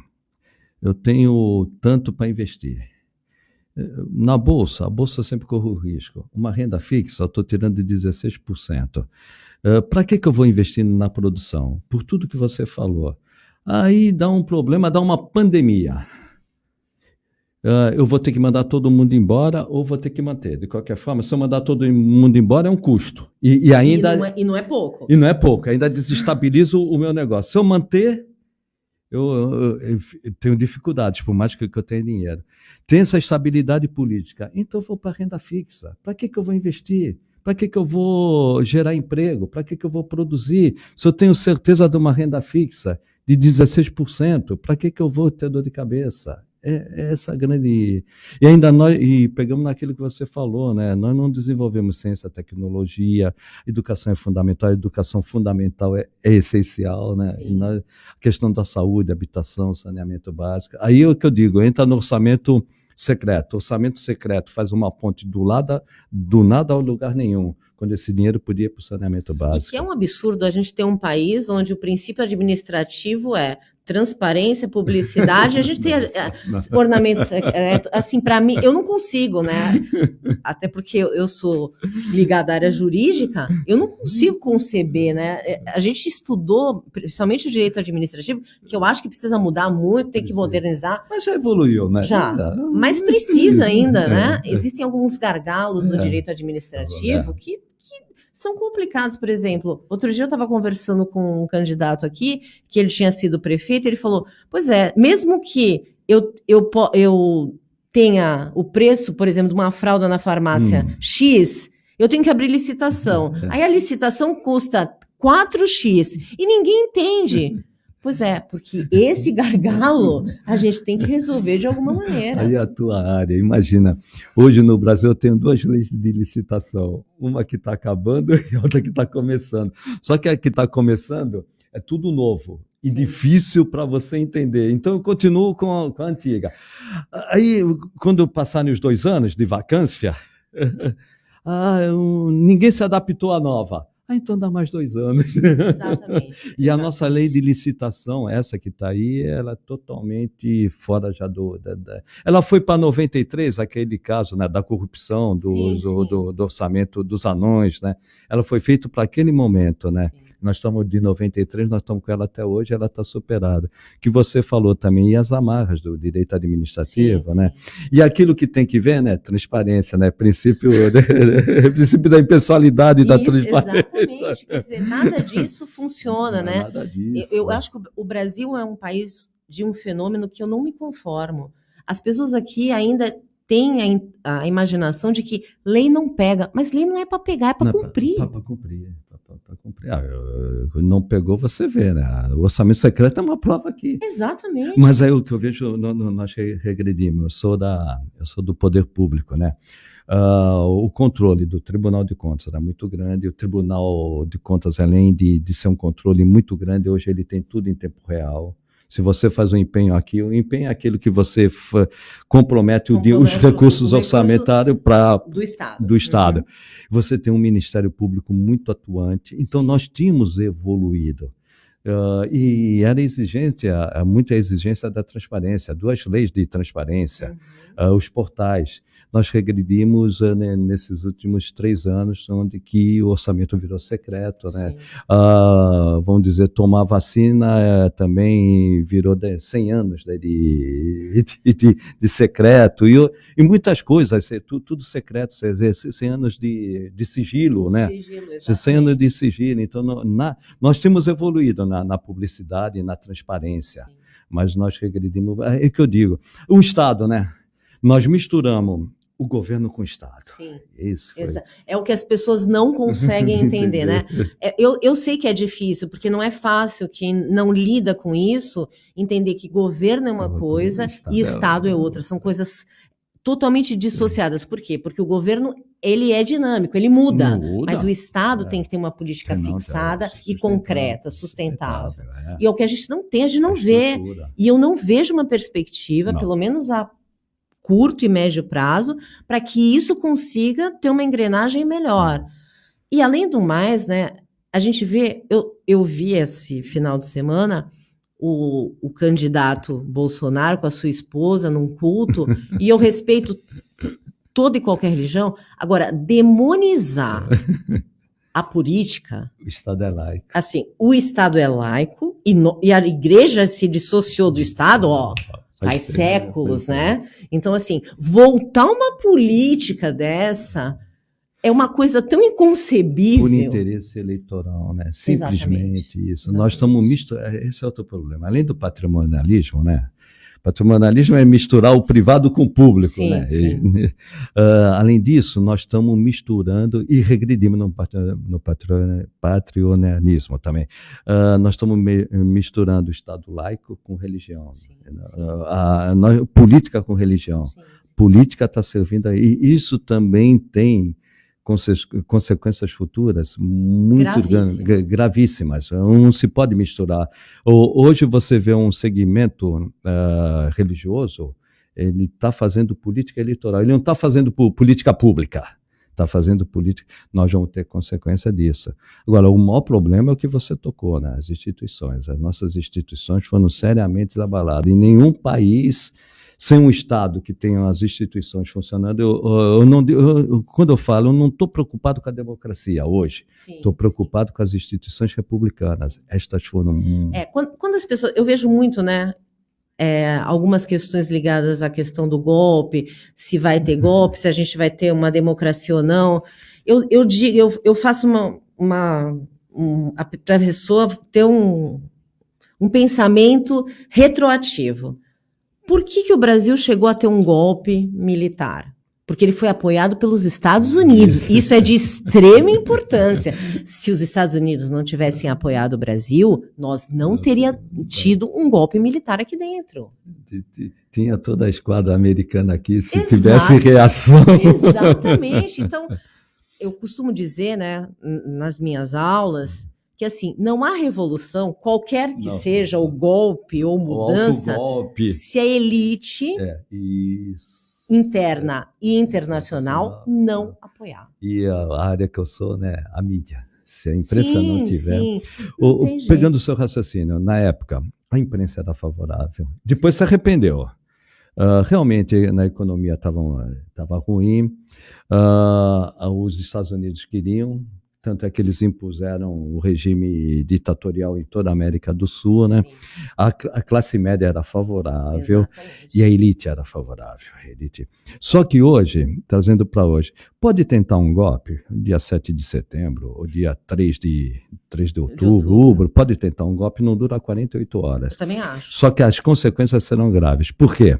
Eu tenho tanto para investir. Na Bolsa, a Bolsa sempre corre o risco. Uma renda fixa, eu estou tirando de 16%. Para que eu vou investir na produção? Por tudo que você falou. Aí dá um problema, dá uma pandemia. Eu vou ter que mandar todo mundo embora ou vou ter que manter. De qualquer forma, se eu mandar todo mundo embora, é um custo. E não é pouco. E não é pouco, ainda desestabiliza o meu negócio. Se eu manter, eu tenho dificuldades, por mais que eu tenha dinheiro. Tem essa estabilidade política. Então, eu vou para a renda fixa. Para que eu vou investir? Para que eu vou gerar emprego? Para que eu vou produzir? Se eu tenho certeza de uma renda fixa de 16%, para que eu vou ter dor de cabeça? É essa grande... E ainda pegamos naquilo que você falou, né? Nós não desenvolvemos ciência, tecnologia, educação é fundamental, a educação fundamental é essencial, né? E a questão da saúde, habitação, saneamento básico. Aí é o que eu digo, entra no orçamento secreto. Orçamento secreto faz uma ponte do nada ao lugar nenhum, quando esse dinheiro podia ir para o saneamento básico. E que é um absurdo a gente ter um país onde o princípio administrativo é transparência, publicidade, a gente tem ornamento secreto, assim, para mim, eu não consigo, né? Até porque eu sou ligada à área jurídica, eu não consigo conceber, né? A gente estudou, principalmente o direito administrativo, que eu acho que precisa mudar muito, tem que modernizar. Mas já evoluiu, né? Já, mas precisa ainda, né? Existem alguns gargalos no direito administrativo que são complicados. Por exemplo, outro dia eu estava conversando com um candidato aqui, que ele tinha sido prefeito, ele falou, pois é, mesmo que eu tenha o preço, por exemplo, de uma fralda na farmácia X, eu tenho que abrir licitação. Aí a licitação custa 4X e ninguém entende. Pois é, porque esse gargalo a gente tem que resolver de alguma maneira. Aí a tua área, imagina, hoje no Brasil eu tenho 2 leis de licitação, uma que está acabando e outra que está começando. Só que a que está começando é tudo novo e difícil para você entender. Então eu continuo com a antiga. Aí, quando passarem os 2 anos de vacância, ninguém se adaptou à nova. Então dá mais 2 anos. Exatamente. E a nossa lei de licitação, essa que está aí, ela é totalmente fora já Ela foi para 93, aquele caso, né, da corrupção, do orçamento dos anões, né? Ela foi feita para aquele momento, né? Sim. Nós estamos de 93, nós estamos com ela até hoje, ela está superada. Que você falou também, e as amarras do direito administrativo, né? E aquilo que tem que ver, né? Transparência, né? Princípio da impessoalidade e da transparência. Exatamente, quer dizer, nada disso funciona, né? Nada disso. Eu acho que o Brasil é um país de um fenômeno que eu não me conformo. As pessoas aqui ainda têm a imaginação de que lei não pega, mas lei não é para pegar, é para cumprir. Para cumprir. Não pegou, você vê, né? O orçamento secreto é uma prova aqui. Exatamente. Mas aí o que eu vejo, nós regredimos. Eu sou do poder público, né? O controle do Tribunal de Contas era muito grande. O Tribunal de Contas, além de ser um controle muito grande, hoje ele tem tudo em tempo real. Se você faz um empenho aqui, o empenho é aquilo que você compromete os recursos orçamentários do Estado. Você tem um Ministério Público muito atuante. Então, nós tínhamos evoluído. E era muita exigência da transparência, 2 leis de transparência, os portais. Nós regredimos nesses últimos 3 anos, onde que o orçamento virou secreto, né? Vamos dizer, tomar vacina também virou 100 anos, né, de secreto, e muitas coisas, tudo secreto, 100 anos de sigilo, né? 100 anos de sigilo. Então, nós temos evoluído na publicidade e na transparência, sim, mas nós regredimos. É que eu digo, o Estado, né? Nós misturamos o governo com o Estado. Sim. Isso foi. É o que as pessoas não conseguem entender, né? Eu sei que é difícil, porque não é fácil quem não lida com isso entender que governo é uma coisa e Estado é outra. São coisas totalmente dissociadas. Por quê? Porque o governo, ele é dinâmico, ele muda. Mas o Estado tem que ter uma política fixada e concreta, sustentável. E é o que a gente não tem, a gente não vê. E eu não vejo uma perspectiva, pelo menos a curto e médio prazo, para que isso consiga ter uma engrenagem melhor. E além do mais, né, a gente vê, eu vi esse final de semana o candidato Bolsonaro com a sua esposa num culto, e eu respeito toda e qualquer religião. Agora, demonizar a política... O Estado é laico. Assim, o Estado é laico e a igreja se dissociou do Estado, faz séculos, né? Então, assim, voltar uma política dessa é uma coisa tão inconcebível. Por interesse eleitoral, né? Simplesmente isso. Exatamente. Nós estamos misturando. Esse é outro problema. Além do patrimonialismo, né? Patrimonialismo é misturar o privado com o público, sim, né? Sim. Além disso, nós estamos misturando e regredimos no patrimonialismo também. Nós estamos misturando o Estado laico com religião. Sim, sim. Política com religião. Sim, sim. Política está servindo aí. E isso também tem consequências futuras muito gravíssimas. Não se pode misturar. Hoje você vê um segmento religioso, Ele está fazendo política eleitoral, ele não está fazendo política pública, está fazendo política. Nós vamos ter consequência disso. Agora, o maior problema é o que você tocou, né? As instituições. As nossas instituições foram seriamente abaladas. Em nenhum país, sem um Estado que tenha as instituições funcionando, quando eu falo, eu não estou preocupado com a democracia hoje, estou preocupado com as instituições republicanas. Estas foram... Quando as pessoas... Eu vejo muito, né? Algumas questões ligadas à questão do golpe, se vai ter golpe, se a gente vai ter uma democracia ou não. Eu faço para a pessoa ter um pensamento retroativo. Por que o Brasil chegou a ter um golpe militar? Porque ele foi apoiado pelos Estados Unidos. Isso é de extrema importância. Se os Estados Unidos não tivessem apoiado o Brasil, nós não teríamos tido um golpe militar aqui dentro. Tinha toda a esquadra americana aqui, se tivesse reação. Exatamente. Então, eu costumo dizer, né, nas minhas aulas, que assim, não há revolução, qualquer que seja o golpe ou mudança, se a elite... interna e internacional não apoiar. E a área que eu sou, né, a mídia. Se a imprensa não tiver... Pegando o seu raciocínio, na época, a imprensa era favorável. Depois se arrependeu. Realmente, na economia estava ruim. Os Estados Unidos queriam, tanto é que eles impuseram o regime ditatorial em toda a América do Sul, né? A classe média era favorável. Exatamente. E a elite era favorável. Só que hoje, trazendo para hoje, pode tentar um golpe, dia 7 de setembro, ou dia 3 de outubro, pode tentar um golpe, não dura 48 horas. Eu também acho. Só que as consequências serão graves. Por quê?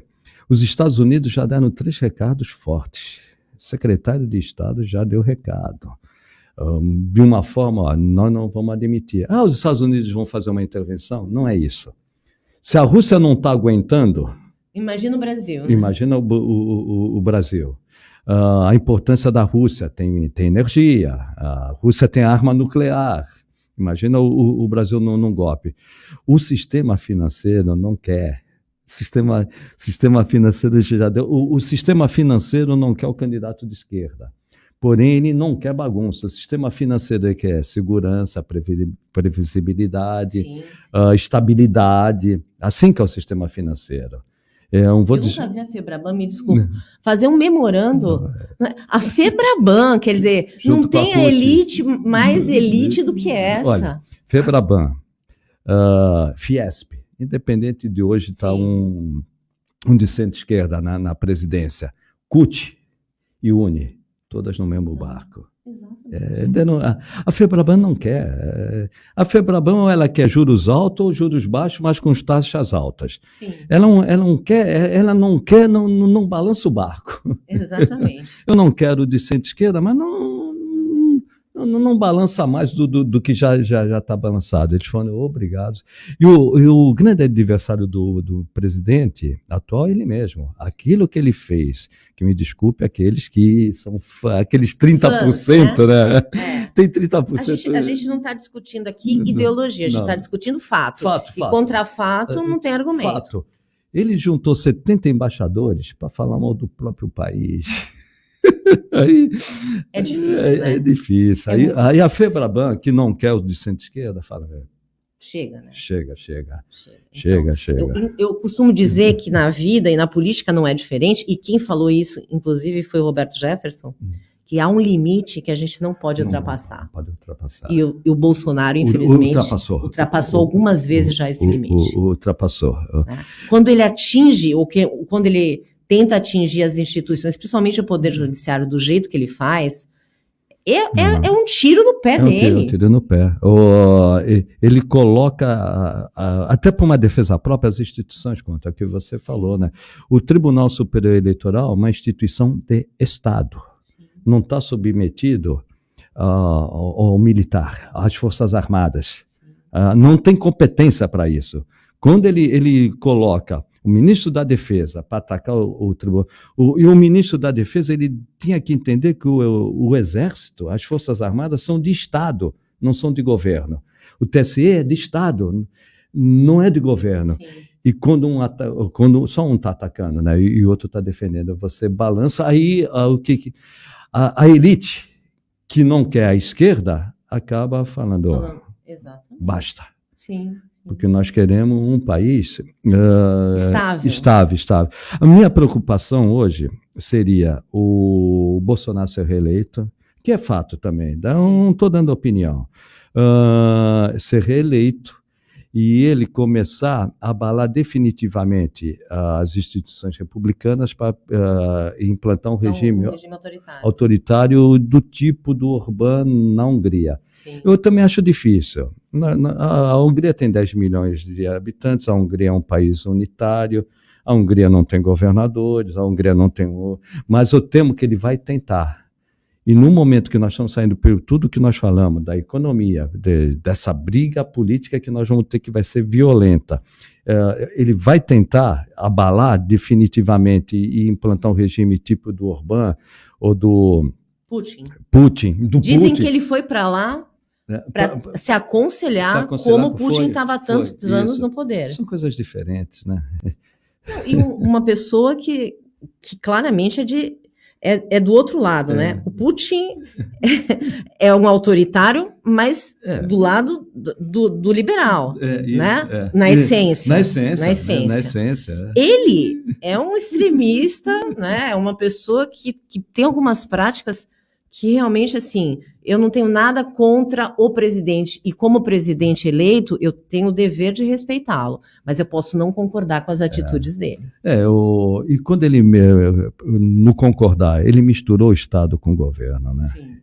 Os Estados Unidos já deram 3 recados fortes. O secretário de Estado já deu recado. De uma forma, nós não vamos admitir. Os Estados Unidos vão fazer uma intervenção? Não é isso. Se a Rússia não está aguentando... Imagina o Brasil. Né? Imagina o Brasil. A importância da Rússia, tem energia, a Rússia tem arma nuclear. Imagina o Brasil num golpe. O sistema financeiro não quer. Sistema financeiro já deu. O sistema financeiro não quer o candidato de esquerda. Porém, ele não quer bagunça. O sistema financeiro quer segurança, previsibilidade, estabilidade. Assim que é o sistema financeiro. Eu nunca vi a Febraban, me desculpa, fazer um memorando. A Febraban, quer dizer, não tem a elite mais elite do que essa. Olha, Febraban, Fiesp, independente de hoje estar um de centro-esquerda na presidência, CUT e UNE, todas no mesmo barco. A Febraban não quer. A Febraban ela quer juros altos ou juros baixos, mas com taxas altas. Sim. Ela não quer, não balança o barco. Exatamente. Eu não quero de centro-esquerda, mas não balança mais do que já está balançado. Eles foram obrigados. E o grande adversário do presidente atual é ele mesmo. Aquilo que ele fez, que me desculpe, aqueles que são aqueles 30%, né? Tem 30%. A gente não está discutindo aqui ideologia, a gente está discutindo fato. E contra fato não tem argumento. Fato. Ele juntou 70 embaixadores para falar mal do próprio país. Aí, é difícil, né? É difícil. Aí a Febraban, que não quer o de centro-esquerda, fala... Chega, né? Chega. Eu costumo dizer que na vida e na política não é diferente, e quem falou isso, inclusive, foi o Roberto Jefferson, que há um limite que a gente não pode ultrapassar. Não pode ultrapassar. E o Bolsonaro, infelizmente, ultrapassou algumas vezes já esse limite. Ultrapassou. Né? Quando ele atinge, quando ele tenta atingir as instituições, principalmente o Poder Judiciário, do jeito que ele faz, é um tiro no pé dele. Um tiro no pé. Ele coloca, até por uma defesa própria, as instituições contra o que você falou, né? O Tribunal Superior Eleitoral é uma instituição de Estado. Não está submetido ao militar, às Forças Armadas. Não tem competência para isso. Quando ele coloca o ministro da Defesa para atacar o tribunal, e o ministro da Defesa ele tinha que entender que o Exército, as Forças Armadas são de Estado, não são de governo. O TSE é de Estado, não é de governo. Sim. E quando só um está atacando, né, e o outro está defendendo, você balança, aí a elite que não quer a esquerda acaba falando, basta. Sim. Porque nós queremos um país estável. A minha preocupação hoje seria o Bolsonaro ser reeleito, que é fato também, não estou dando opinião, ser reeleito e ele começar a abalar definitivamente as instituições republicanas para implantar um regime autoritário do tipo do Orbán na Hungria. Sim. Eu também acho difícil. A Hungria tem 10 milhões de habitantes, a Hungria é um país unitário, a Hungria não tem governadores, a Hungria não tem... Mas eu temo que ele vai tentar. E no momento que nós estamos saindo por tudo que nós falamos, da economia, dessa briga política que nós vamos ter, que vai ser violenta, ele vai tentar abalar definitivamente e implantar um regime tipo do Orbán ou do Putin. Dizem que ele foi para lá para se aconselhar como Putin estava há tantos anos no poder. São coisas diferentes, né? E uma pessoa que claramente é do outro lado, né? O Putin é um autoritário, mas do lado do liberal, né? Na essência. Na essência. Ele é um extremista, né? É uma pessoa que tem algumas práticas que realmente, assim, eu não tenho nada contra o presidente, e como presidente eleito, eu tenho o dever de respeitá-lo, mas eu posso não concordar com as atitudes dele. E quando ele não concordar, ele misturou o Estado com o governo, né? Sim.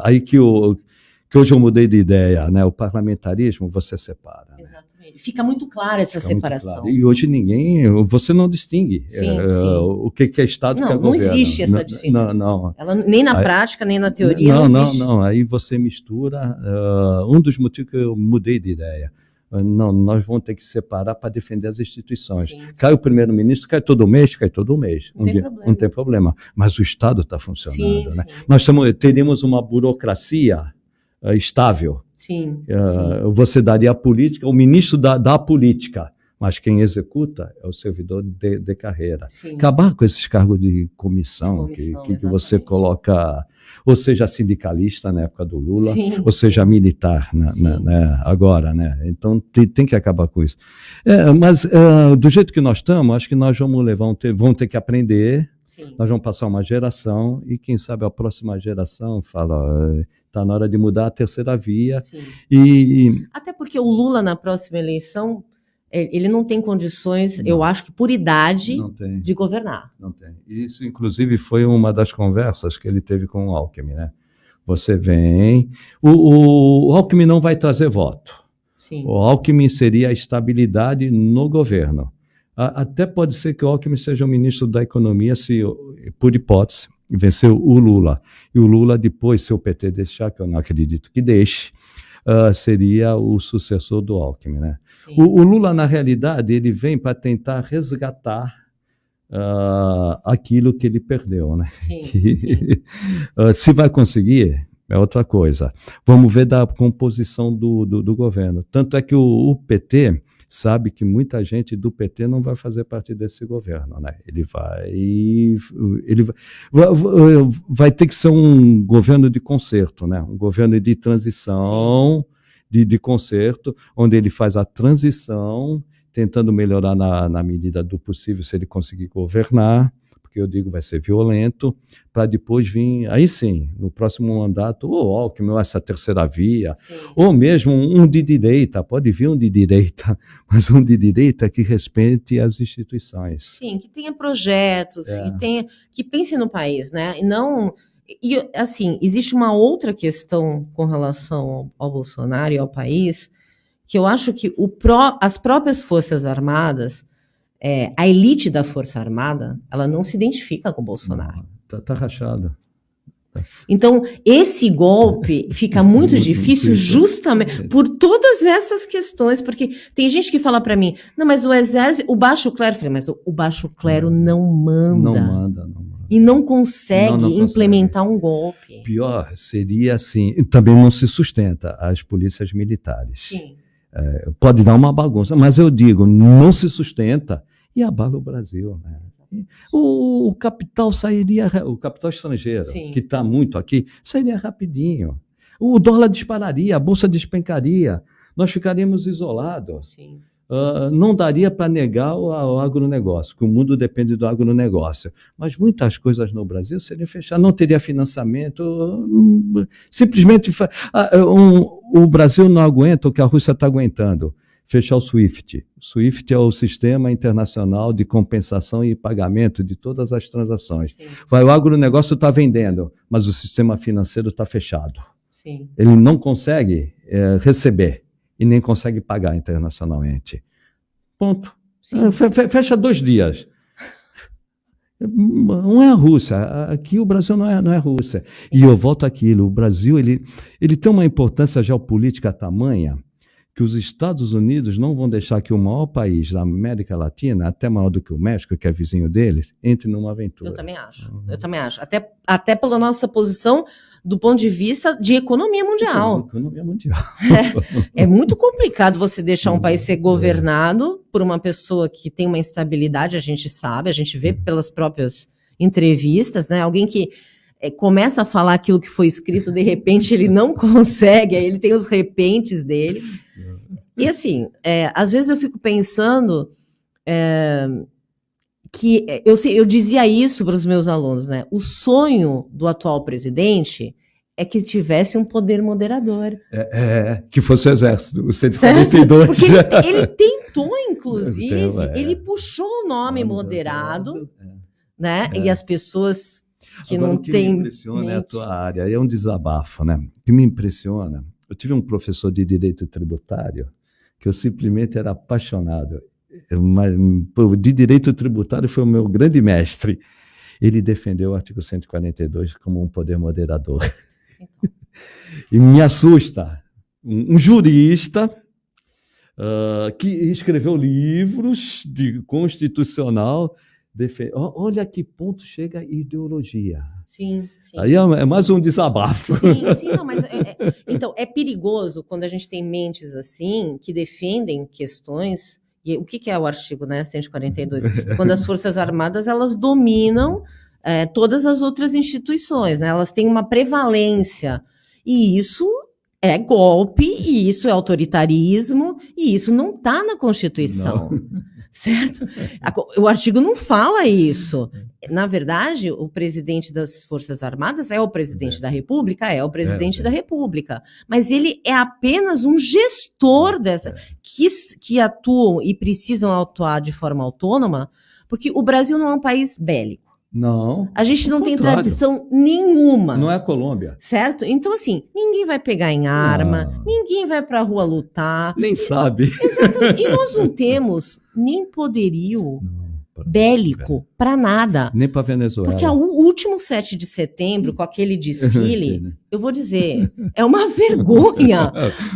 Aí que hoje eu mudei de ideia, né? O parlamentarismo você separa. Né? Exatamente. Fica muito clara essa separação. Claro. E hoje você não distingue o que é Estado e o que é governo. Não existe essa distinção. Não. Ela, nem na prática, nem na teoria não existe. Não. Aí você mistura. Um dos motivos que eu mudei de ideia. Não, nós vamos ter que separar para defender as instituições. Sim. Cai o primeiro-ministro, cai todo mês. Não tem problema. Mas o Estado está funcionando. Né? Nós teríamos uma burocracia estável. Sim. Você daria a política, o ministro dá a política, mas quem executa é o servidor de carreira. Sim. Acabar com esses cargos de comissão que você coloca, ou seja sindicalista na época do Lula, ou seja militar agora, né? Então tem que acabar com isso. Mas do jeito que nós estamos, acho que nós vamos ter que aprender. Sim. Nós vamos passar uma geração e quem sabe a próxima geração fala, está na hora de mudar a terceira via. Até porque o Lula na próxima eleição, ele não tem condições, eu acho que por idade, de governar. Não tem. Isso inclusive foi uma das conversas que ele teve com o Alckmin, né? Você vem, o Alckmin não vai trazer voto. Sim. O Alckmin seria a estabilidade no governo. Até pode ser que o Alckmin seja o ministro da Economia, se, por hipótese, vencer o Lula. E o Lula, depois, se o PT deixar, que eu não acredito que deixe, seria o sucessor do Alckmin. Né? O Lula, na realidade, ele vem para tentar resgatar aquilo que ele perdeu. Né? Se vai conseguir, é outra coisa. Vamos ver da composição do governo. Tanto é que o PT... sabe que muita gente do PT não vai fazer parte desse governo, né? Ele vai ter que ser um governo de conserto, né? Um governo de transição, de conserto, onde ele faz a transição, tentando melhorar na medida do possível, se ele conseguir governar, porque eu digo vai ser violento, para depois vir, aí sim, no próximo mandato, ou Alckmin, essa terceira via, ou mesmo um de direita, pode vir um de direita, mas um de direita que respeite as instituições. Sim, que tenha projetos, que pense no país, né? E não... E, assim, existe uma outra questão com relação ao Bolsonaro e ao país, que eu acho que as próprias Forças Armadas, a elite da Força Armada, ela não se identifica com o Bolsonaro. Tá rachado. Então, esse golpe fica muito difícil justamente por todas essas questões, porque tem gente que fala para mim, não, mas o exército, o baixo clero, eu falei, mas o baixo clero não manda. E não consegue implementar um golpe. Pior seria assim, também não se sustenta as polícias militares. Sim. Pode dar uma bagunça, mas eu digo, não se sustenta e abala o Brasil, né? O capital sairia, o capital estrangeiro, Sim. que está muito aqui, sairia rapidinho. O dólar dispararia, a bolsa despencaria, nós ficaríamos isolados. Sim. Não daria para negar o agronegócio, que o mundo depende do agronegócio. Mas muitas coisas no Brasil seriam fechadas, não teria financiamento. Simplesmente o Brasil não aguenta o que a Rússia está aguentando. Fechar o SWIFT. O SWIFT é o Sistema Internacional de Compensação e Pagamento de todas as transações. Sim. O agronegócio está vendendo, mas o sistema financeiro está fechado. Sim. Ele não consegue receber e nem consegue pagar internacionalmente. Ponto. Fecha 2 dias. Não é a Rússia. Aqui o Brasil não é a Rússia. E eu volto àquilo. O Brasil ele tem uma importância geopolítica tamanha que os Estados Unidos não vão deixar que o maior país da América Latina, até maior do que o México, que é vizinho deles, entre numa aventura. Eu também acho. Eu também acho. Até pela nossa posição do ponto de vista de economia mundial. Economia mundial. É muito complicado você deixar um país ser governado por uma pessoa que tem uma instabilidade, a gente sabe, a gente vê pelas próprias entrevistas, né? Alguém que começa a falar aquilo que foi escrito, de repente ele não consegue, aí ele tem os repentes dele. E assim, às vezes eu fico pensando que eu dizia isso para os meus alunos, né? O sonho do atual presidente é que tivesse um poder moderador. Que fosse o exército, o 142. Porque ele tentou, inclusive, ele puxou o nome moderado, né? E as pessoas que agora, não têm... O que me impressiona é a tua área, é um desabafo, né? O que me impressiona, eu tive um professor de direito tributário que eu simplesmente era apaixonado. De direito tributário foi o meu grande mestre. Ele defendeu o artigo 142 como um poder moderador. E me assusta. Um jurista que escreveu livros de constitucional. Olha a que ponto chega a ideologia. Sim. Aí é mais um desabafo. Sim, não, mas então é perigoso quando a gente tem mentes assim que defendem questões. E o que é o artigo, né, 142? Quando as Forças Armadas elas dominam todas as outras instituições, né? Elas têm uma prevalência e isso é golpe, e isso é autoritarismo, e isso não está na Constituição. Não. Certo? O artigo não fala isso. Na verdade, o presidente das Forças Armadas é o presidente da República, é o presidente da República. Mas ele é apenas um gestor dessa, que atuam e precisam atuar de forma autônoma, porque o Brasil não é um país bélico. Não. A gente não tem tradição nenhuma. Não é a Colômbia. Certo? Então, assim, ninguém vai pegar em arma, ninguém vai pra rua lutar. Nem sabe. Exatamente. E nós não temos nem poderio bélico para nada. Nem para Venezuela. Porque o último 7 de setembro, com aquele desfile, eu vou dizer, é uma vergonha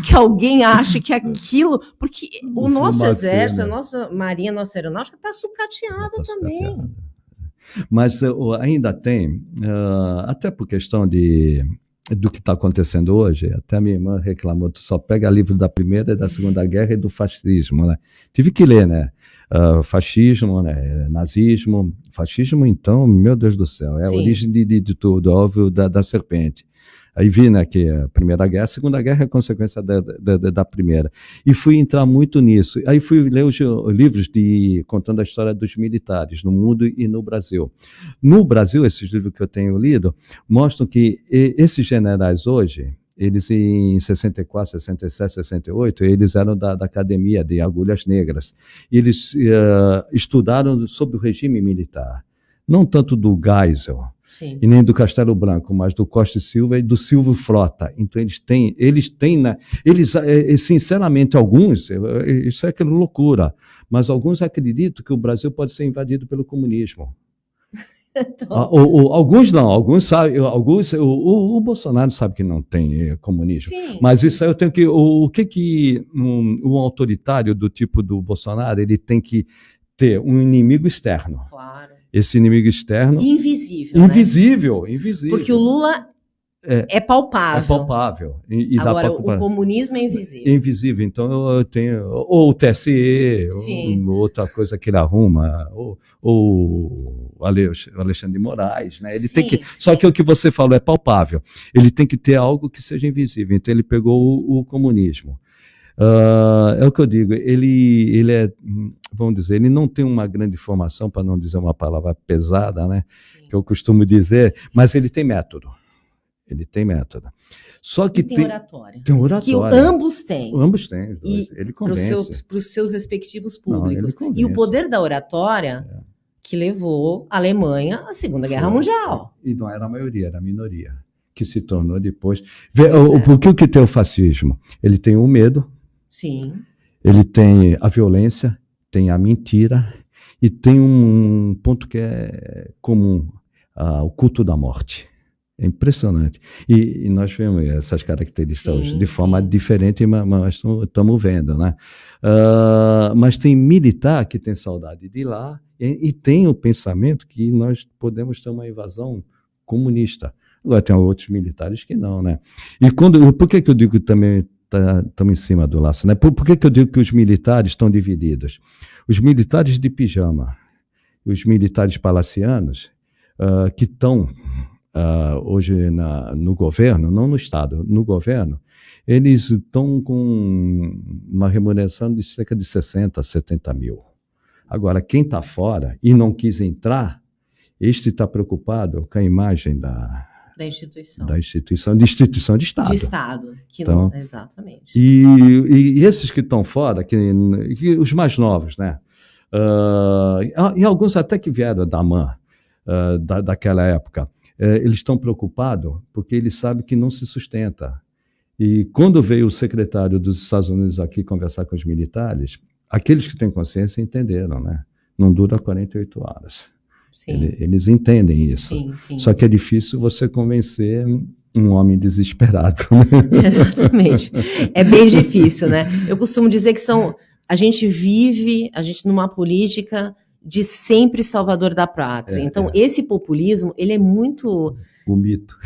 que alguém ache que aquilo... Porque o nosso exército, a nossa marinha, a nossa aeronáutica está sucateada também. Mas ainda tem, até por questão do que está acontecendo hoje, até a minha irmã reclamou, tu só pega livro da Primeira e da Segunda Guerra e do fascismo, né? Tive que ler, né? Fascismo, né? Nazismo, fascismo então, meu Deus do céu, é a origem de tudo, óbvio, da serpente. Aí vi, né, que a Primeira Guerra, a Segunda Guerra é consequência da Primeira. E fui entrar muito nisso. Aí fui ler os livros contando a história dos militares no mundo e no Brasil. No Brasil, esses livros que eu tenho lido, mostram que esses generais hoje, eles em 64, 67, 68, eles eram da Academia de Agulhas Negras. Eles estudaram sobre o regime militar, não tanto do Geisel, sim, e nem do Castelo Branco, mas do Costa e Silva e do Silvio Frota. Então sinceramente, alguns, isso é aquela loucura, mas alguns acreditam que o Brasil pode ser invadido pelo comunismo. Então... alguns não, alguns sabem, o Bolsonaro sabe que não tem comunismo, sim, mas isso aí eu tenho que, o que um autoritário do tipo do Bolsonaro, ele tem que ter um inimigo externo. Claro. Esse inimigo externo... Invisível, invisível, né? Invisível. Porque o Lula é palpável. É palpável. E agora, dá pra... o comunismo é invisível. É invisível. Então, eu tenho... Ou o TSE, ou outra coisa que ele arruma, ou o Alexandre de Moraes, né? Ele tem que... Só que o que você falou é palpável. Ele tem que ter algo que seja invisível. Então, ele pegou o comunismo. É o que eu digo, ele é, vamos dizer, ele não tem uma grande formação, para não dizer uma palavra pesada, né? Que eu costumo dizer, mas ele tem método. Ele tem método. Só que tem oratória. Tem oratória. Que ambos têm. Ambos têm. Ele convence. Para os seus respectivos públicos. Não, e o poder da oratória que levou a Alemanha à Segunda Guerra Mundial. E não era a maioria, era a minoria, que se tornou depois... Porque o que tem o fascismo? Ele tem o medo. Sim. Ele tem a violência, tem a mentira e tem um ponto que é comum, o culto da morte. É impressionante. E nós vemos essas características hoje de forma diferente, mas estamos vendo, né? Mas tem militar que tem saudade de lá e tem o pensamento que nós podemos ter uma invasão comunista. Agora tem outros militares que não, né? E por que eu digo também estamos em cima do laço, né? Por que eu digo que os militares estão divididos? Os militares de pijama, os militares palacianos, que estão hoje no governo, não no Estado, no governo, eles estão com uma remuneração de cerca de 60, 70 mil. Agora, quem está fora e não quis entrar, este está preocupado com a imagem da instituição de Estado. De Estado, que então, não, exatamente. E esses que estão fora, que os mais novos, né? E alguns até que vieram da AMAN, daquela época, eles estão preocupados porque eles sabem que não se sustenta. E quando veio o secretário dos Estados Unidos aqui conversar com os militares, aqueles que têm consciência entenderam, né? Não dura 48 horas. Eles entendem isso. Sim. Só que é difícil você convencer um homem desesperado. Né? Exatamente. É bem difícil, né? Eu costumo dizer que a gente vive numa política de sempre salvador da pátria. Então, esse populismo, ele é muito... O mito.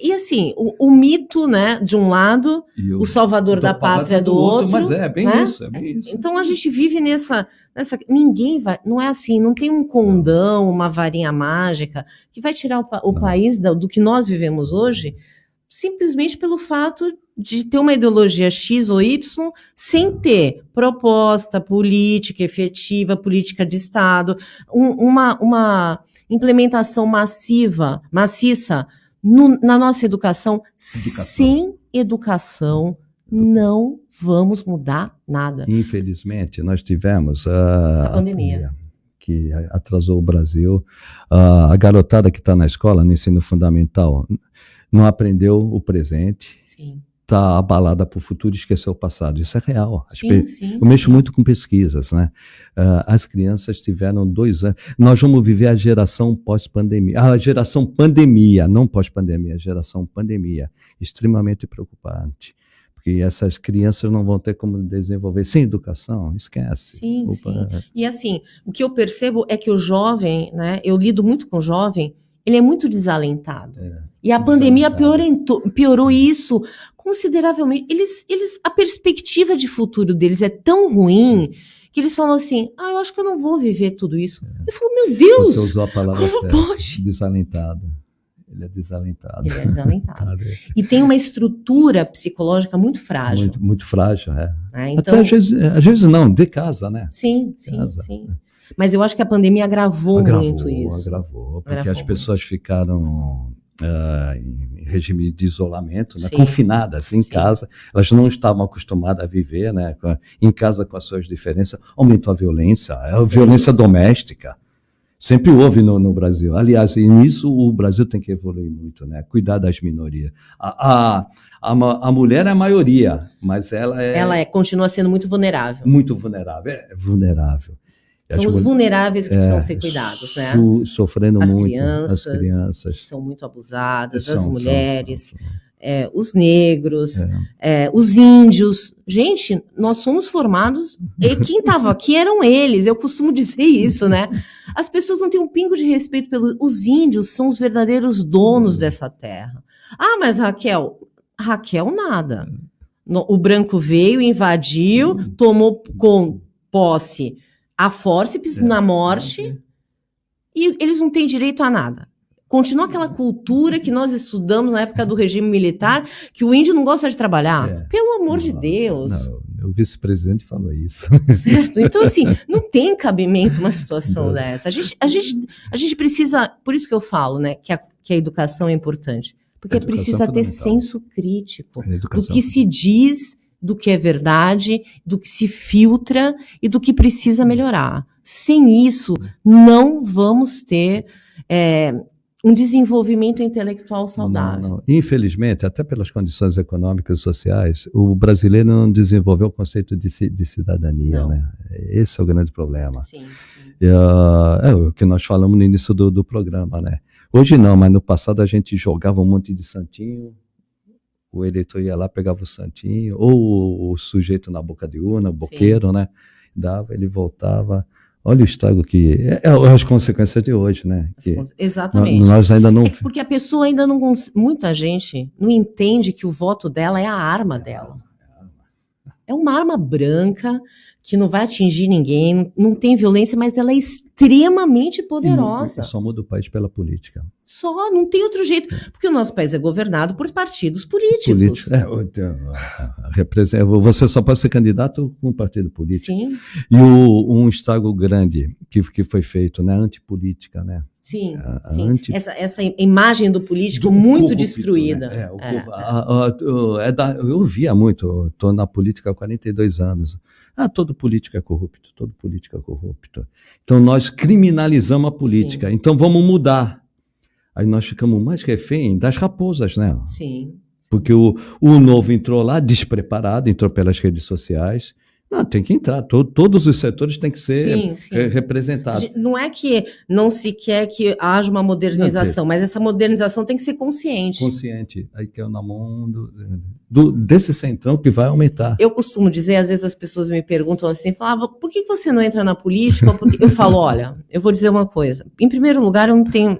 E assim, o mito, né, de um lado, o salvador da pátria do outro. Mas é bem né? isso. Então, a gente vive nessa... Ninguém vai... Não é assim, não tem um condão, uma varinha mágica que vai tirar o país do que nós vivemos hoje, simplesmente pelo fato de ter uma ideologia X ou Y sem ter proposta política efetiva, política de Estado, uma implementação maciça na nossa educação. Sem educação, não vamos mudar nada. Infelizmente, nós tivemos a pandemia que atrasou o Brasil. A garotada que está na escola, no ensino fundamental, não aprendeu o presente. Sim. Está abalada para o futuro e esqueceu o passado. Isso é real. Sim. Eu mexo muito com pesquisas, né? As crianças tiveram 2 anos. Nós vamos viver a geração pós-pandemia. A geração pandemia, não pós-pandemia, a geração pandemia. Extremamente preocupante. Porque essas crianças não vão ter como desenvolver. Sem educação, esquece. Sim. E assim, o que eu percebo é que o jovem, né? Eu lido muito com o jovem, ele é muito desalentado. E a pandemia piorou isso consideravelmente. A perspectiva de futuro deles é tão ruim que eles falam assim, eu acho que eu não vou viver tudo isso. Eu falo, meu Deus! Você usou a palavra certa. Pode? Desalentado. Ele é desalentado. E tem uma estrutura psicológica muito frágil. Muito frágil, então... Até às vezes não, de casa, né? Sim. Mas eu acho que a pandemia agravou muito isso. Porque as pessoas ficaram em regime de isolamento, né, confinadas em casa. Elas não estavam acostumadas a viver, né, em casa com as suas diferenças. Aumentou a violência, violência doméstica. Sempre houve no Brasil. Aliás, e nisso o Brasil tem que evoluir muito, né? Cuidar das minorias. A mulher é a maioria, mas ela continua sendo muito vulnerável. Muito vulnerável. Vulnerável. São os vulneráveis que precisam ser cuidados, né? Sofrendo muito. As crianças. Que são muito abusadas, as mulheres, os negros, os índios. Gente, nós somos formados, e quem estava aqui eram eles, eu costumo dizer isso, né? As pessoas não têm um pingo de respeito pelos... Os índios são os verdadeiros donos dessa terra. Ah, mas Raquel nada. O branco veio, invadiu, tomou com posse a fórceps na morte e eles não têm direito a nada. Continua aquela cultura que nós estudamos na época do regime militar, que o índio não gosta de trabalhar. Pelo amor de Deus. Não, o vice-presidente falou isso. Certo? Então, assim, não tem cabimento uma situação dessa. A gente precisa, por isso que eu falo, né, que a educação é importante. Porque precisa ter senso crítico do que se diz, do que é verdade, do que se filtra e do que precisa melhorar. Sem isso, não vamos ter um desenvolvimento intelectual saudável. Não. Infelizmente, até pelas condições econômicas e sociais, o brasileiro não desenvolveu o conceito de cidadania, né? Esse é o grande problema. Sim. É o que nós falamos no início do programa, né? Hoje não, mas no passado a gente jogava um monte de santinho, o eleitor ia lá, pegava o santinho, ou o sujeito na boca de urna, o boqueiro, né? Dava, ele voltava. Olha o estrago que as consequências de hoje, né? Exatamente. Nós ainda não... porque a pessoa ainda não... Muita gente não entende que o voto dela é a arma dela. É uma arma branca que não vai atingir ninguém, não tem violência, mas ela é extremamente poderosa. E só muda o país pela política. Só, não tem outro jeito. Porque o nosso país é governado por partidos políticos. Você só pode ser candidato com um partido político. Sim. E um estrago grande que foi feito, né? Antipolítica, né? Sim, essa imagem do político muito corrupto, destruída. Né? Eu via muito, estou na política há 42 anos. Todo político é corrupto, todo político é corrupto. Então nós criminalizamos a política, então vamos mudar. Aí nós ficamos mais refém das raposas, né? Sim. Porque o novo entrou lá despreparado, entrou pelas redes sociais. Não, tem que entrar. Todos os setores têm que ser representados. Não é que não se quer que haja uma modernização, mas essa modernização tem que ser consciente. Consciente. Aí que é na mão desse centrão que vai aumentar. Eu costumo dizer, às vezes as pessoas me perguntam assim, falavam, por que você não entra na política? Eu falo, olha, eu vou dizer uma coisa. Em primeiro lugar,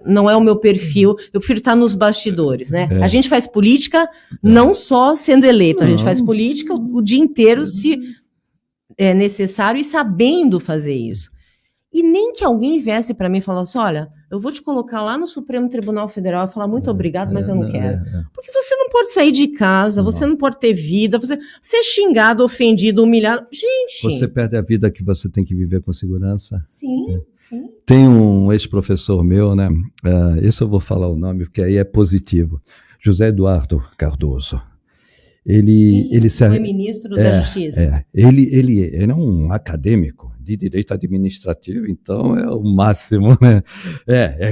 não é o meu perfil, eu prefiro estar nos bastidores, né? A gente faz política não só sendo eleito, a gente faz política o dia inteiro se é necessário e sabendo fazer isso. E nem que alguém viesse para mim e falasse, olha, eu vou te colocar lá no Supremo Tribunal Federal e falar muito obrigado, mas eu não quero. Porque você não pode sair de casa, você não pode ter vida, você é xingado, ofendido, humilhado. Gente! Você perde a vida que você tem que viver com segurança. Sim. Tem um ex-professor meu, né? Esse eu vou falar o nome, porque aí é positivo. José Eduardo Cardoso. Ele foi ministro da Justiça. Ele é um acadêmico de direito administrativo, então é o máximo, né?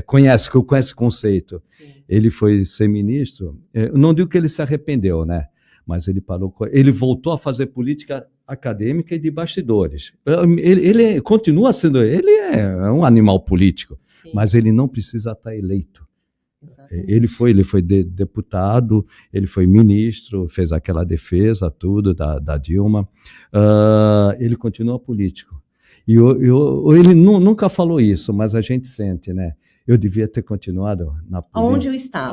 Conhece o conceito. Sim. Ele foi ser ministro, não digo que ele se arrependeu, né? Mas ele voltou a fazer política acadêmica e de bastidores. Ele continua sendo, ele é um animal político, mas ele não precisa estar eleito. Ele foi deputado, ele foi ministro, fez aquela defesa, tudo, da Dilma. Ele continua político. E ele nunca falou isso, mas a gente sente, né? Eu devia ter continuado na política.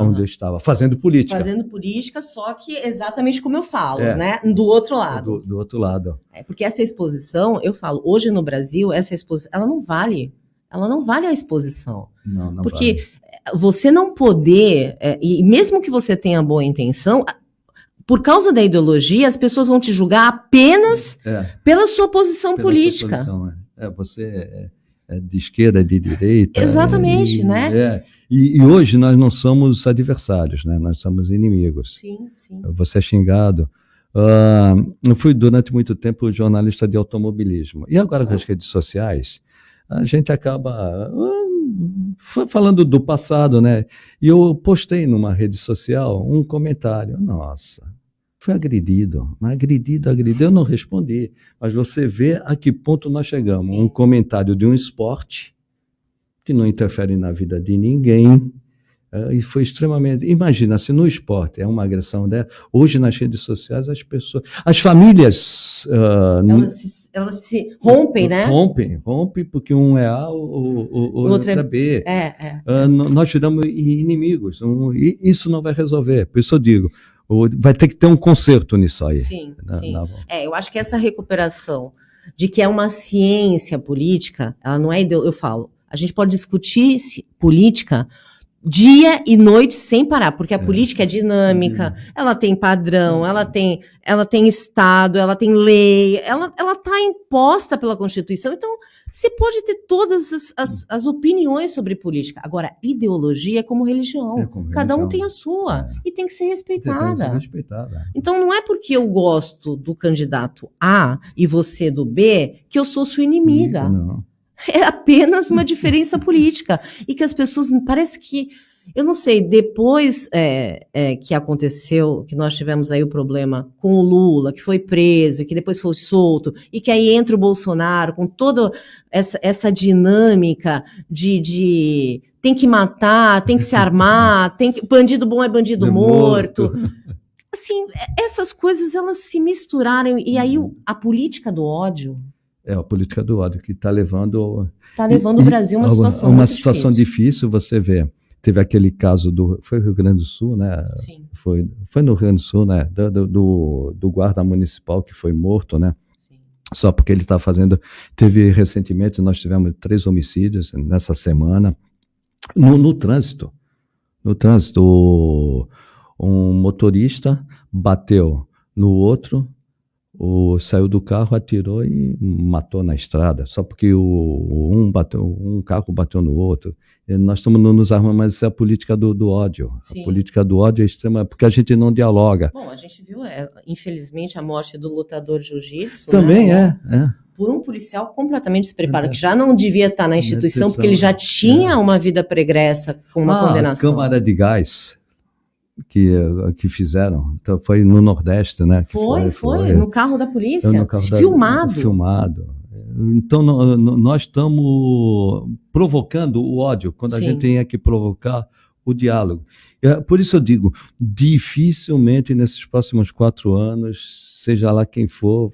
Onde eu estava, fazendo política. Fazendo política, só que exatamente como eu falo, né? Do outro lado. Do outro lado. Porque essa exposição, eu falo, hoje no Brasil, essa exposição, ela não vale a exposição. Não porque vale. Você não poder, e mesmo que você tenha boa intenção, por causa da ideologia, as pessoas vão te julgar apenas pela sua posição política. Você é de esquerda, de direita. Exatamente, né? E hoje nós não somos adversários, né? Nós somos inimigos. Sim. Você é xingado. Eu fui durante muito tempo jornalista de automobilismo. E agora com as redes sociais, a gente acaba falando do passado, né? E eu postei numa rede social um comentário. Nossa, fui agredido. Eu não respondi. Mas você vê a que ponto nós chegamos. Sim. Um comentário de um esporte que não interfere na vida de ninguém. E foi extremamente... Imagina, se no esporte é uma agressão dela, hoje nas redes sociais as famílias... Elas se rompem, né? Rompem porque um é A, o outro é B. Nós tiramos inimigos. E isso não vai resolver. Por isso eu digo, vai ter que ter um conserto nisso aí. Sim. Eu acho que essa recuperação de que é uma ciência política, ela não é eu falo, a gente pode discutir política dia e noite sem parar, porque a política é dinâmica, ela tem padrão, ela tem Estado, ela tem lei, ela está imposta pela Constituição, então você pode ter todas as opiniões sobre política. Agora, ideologia é como religião, cada um tem a sua, e tem que ser respeitada. Então não é porque eu gosto do candidato A e você do B que eu sou sua inimiga. Não. É apenas uma diferença política. E que as pessoas, parece que, eu não sei, depois que aconteceu, que nós tivemos aí o problema com o Lula, que foi preso, e que depois foi solto, e que aí entra o Bolsonaro com toda essa dinâmica de tem que matar, tem que se armar, bandido bom é bandido morto. Assim, essas coisas, elas se misturaram, e aí a política do ódio... É a política do ódio que está levando o Brasil a uma situação difícil. Você vê, teve aquele caso foi o Rio Grande do Sul, né? Sim. Foi no Rio Grande do Sul, né? Do guarda municipal que foi morto, né? Sim. Só porque ele está fazendo. Teve recentemente, nós tivemos 3 homicídios nessa semana no trânsito. No trânsito, um motorista bateu no outro. Saiu do carro, atirou e matou na estrada, só porque um carro bateu no outro. Nós estamos nos armando, mas isso é a política do ódio. Sim. A política do ódio é extrema, porque a gente não dialoga. Bom, a gente viu, infelizmente, a morte do lutador de jiu-jitsu. Também, né? é. Por um policial completamente despreparado, que já não devia estar na instituição, porque ele já tinha uma vida pregressa com uma condenação. Câmara de gás que fizeram, então foi no Nordeste, né? Foi no carro da polícia, filmado. Então nós estamos provocando o ódio, quando a gente tem que provocar o diálogo. Por isso eu digo, dificilmente nesses próximos 4 anos, seja lá quem for,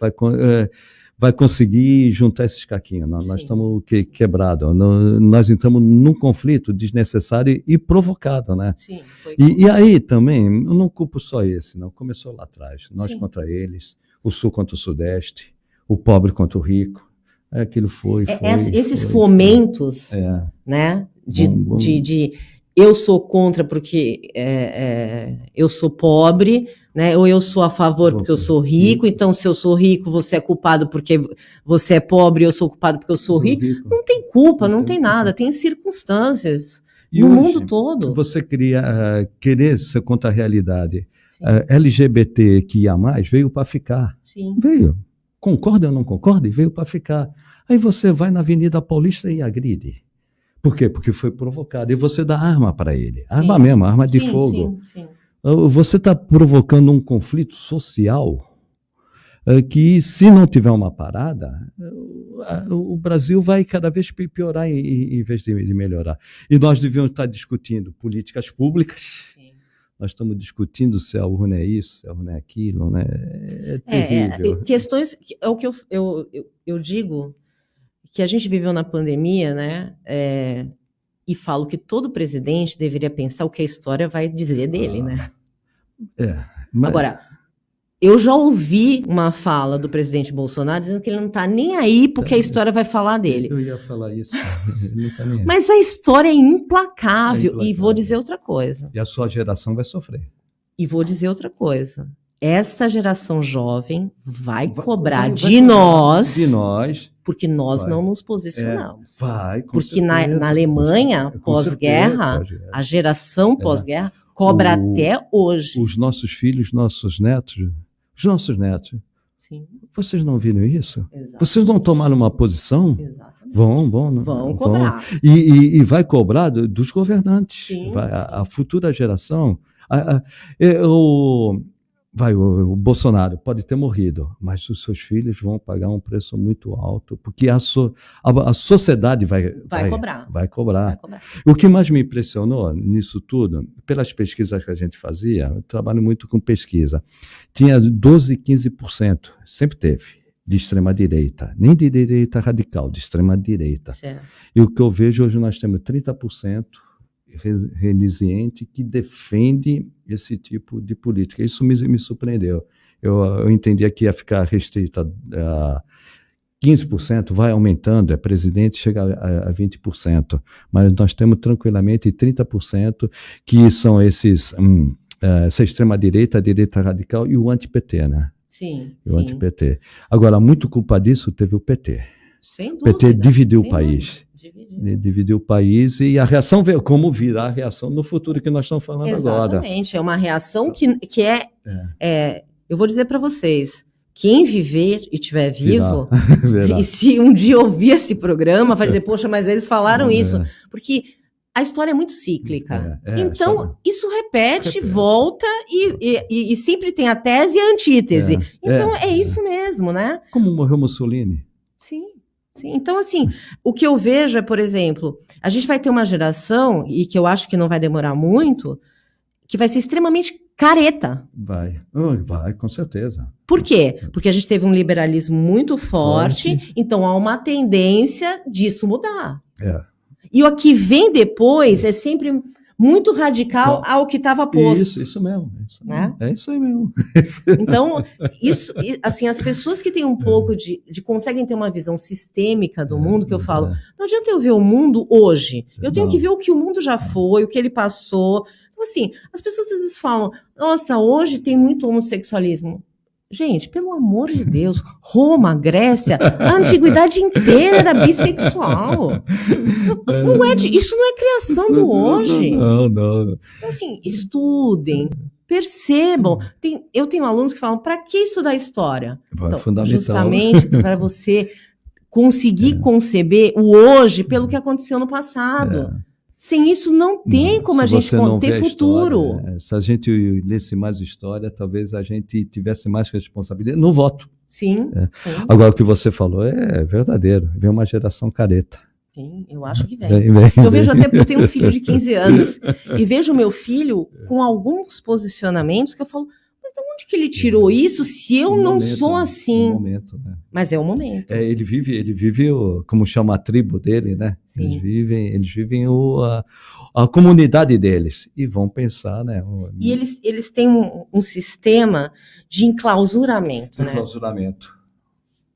vai conseguir juntar esses caquinhos. Nós estamos quebrados. Nós entramos num conflito desnecessário e provocado, né? Sim, e aí também, eu não culpo só esse, não. Começou lá atrás. Nós contra eles, o Sul contra o Sudeste, o pobre contra o rico. Aquilo esses fomentos, né? De eu sou contra porque eu sou pobre, né? Ou eu sou a favor porque eu sou rico, então se eu sou rico, você é culpado porque você é pobre, eu sou culpado porque eu sou rico. Não tem culpa, não tem nada, tem circunstâncias no mundo todo. Você querer ser contra a realidade. LGBTQIA+, veio para ficar. Sim. Veio. Concorda ou não concorda? Veio para ficar. Aí você vai na Avenida Paulista e agride. Por quê? Porque foi provocado. E você dá arma para ele. Arma mesmo, arma de fogo. Sim. Você está provocando um conflito social que, se não tiver uma parada, o Brasil vai cada vez piorar em vez de melhorar. E nós devíamos estar discutindo políticas públicas. Sim. Nós estamos discutindo se a urna é isso, se a urna é aquilo, né? É terrível. Questões, é o que eu digo, que a gente viveu na pandemia, né? E falo que todo presidente deveria pensar o que a história vai dizer dele, né? Agora, eu já ouvi uma fala do presidente Bolsonaro dizendo que ele não está nem aí porque a história vai falar dele. Eu ia falar isso. Ele não tá nem aí. Mas a história é implacável. E vou dizer outra coisa. E a sua geração vai sofrer. E vou dizer outra coisa. Essa geração jovem vai cobrar de nós. Porque nós não nos posicionamos. Porque na Alemanha, pós-guerra, a geração pós-guerra cobra até hoje. Os nossos filhos, nossos netos. Sim. Vocês não viram isso? Exatamente. Vocês não tomaram uma posição? Exatamente. Vão cobrar. E vai cobrar dos governantes. Sim. A futura geração. o Bolsonaro pode ter morrido, mas os seus filhos vão pagar um preço muito alto, porque a sociedade vai cobrar. Vai cobrar. O que mais me impressionou nisso tudo, pelas pesquisas que a gente fazia, eu trabalho muito com pesquisa, tinha 12, 15%, sempre teve, de extrema-direita, nem de direita radical, de extrema-direita. E o que eu vejo hoje, nós temos 30% resiliente que defende esse tipo de política. Isso me surpreendeu. Eu entendia que ia ficar restrito a 15%, vai aumentando, presidente chega a 20%, mas nós temos tranquilamente 30% que são essa extrema-direita, a direita radical e o anti-PT, né? Sim. O anti-PT. Agora, muito culpa disso teve o PT. Sem dúvida. O PT dividiu o país. Dividiu o país e a reação veio, como virá a reação no futuro que nós estamos falando agora. Exatamente, é uma reação que eu vou dizer para vocês, quem viver e estiver vivo, e se um dia ouvir esse programa, vai dizer, poxa, mas eles falaram isso, porque a história é muito cíclica. Então, isso repete, volta e sempre tem a tese e a antítese. Então, é isso mesmo, né? Como morreu Mussolini. Sim. Então, assim, o que eu vejo é, por exemplo, a gente vai ter uma geração, e que eu acho que não vai demorar muito, que vai ser extremamente careta. Vai, com certeza. Por quê? Porque a gente teve um liberalismo muito forte. Então há uma tendência disso mudar. E o que vem depois é sempre muito radical ao que estava posto. Isso mesmo. Né? É isso aí mesmo. Então, isso, assim, as pessoas que têm um pouco conseguem ter uma visão sistêmica do mundo, que eu falo, não adianta eu ver o mundo hoje, eu tenho que ver o que o mundo já foi, o que ele passou. Então, assim, as pessoas às vezes falam, nossa, hoje tem muito homossexualismo. Gente, pelo amor de Deus, Roma, Grécia, a antiguidade inteira era bissexual. Isso não é criação do hoje. Não. Então, assim, estudem, percebam. Eu tenho alunos que falam, para que estudar história? Então, justamente para você conseguir conceber o hoje pelo que aconteceu no passado. Sem isso não tem como a gente ter futuro. Se a gente lesse mais história, talvez a gente tivesse mais responsabilidade no voto. Sim. Agora, o que você falou é verdadeiro. Vem uma geração careta. Sim, eu acho que vem. Eu vejo eu tenho um filho de 15 anos e vejo meu filho com alguns posicionamentos que eu falo, mas de onde que ele tirou isso se eu não sou assim? Né? Mas é o momento. Ele vive como chama a tribo dele, né? Sim. Eles vivem a comunidade deles e vão pensar, né? E eles têm um sistema de enclausuramento, né? Enclausuramento.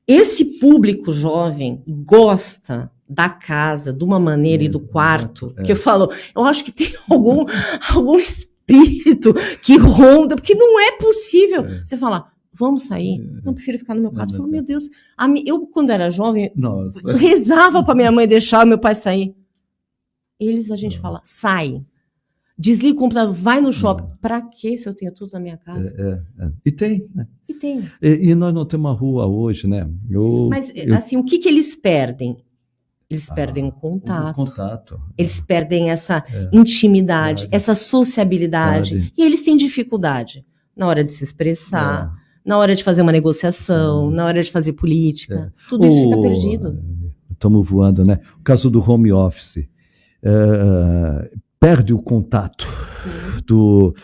Esse público jovem gosta da casa, de uma maneira e do quarto, que eu falo, eu acho que tem algum espírito que ronda, porque não é possível. Você fala, vamos sair? Não, prefiro ficar no meu quarto. Eu falo, meu Deus, eu quando era jovem, rezava para minha mãe deixar o meu pai sair. A gente fala, sai. Desliga o computador, vai no shopping. Para que se eu tenho tudo na minha casa? E tem, né? E tem. E nós não temos uma rua hoje, né? Mas, assim, o que eles perdem? Eles perdem o contato. Eles perdem essa intimidade, essa sociabilidade. E eles têm dificuldade na hora de se expressar, na hora de fazer uma negociação, na hora de fazer política. Tudo isso fica perdido. Estamos voando, né? O caso do home office. Perde o contato do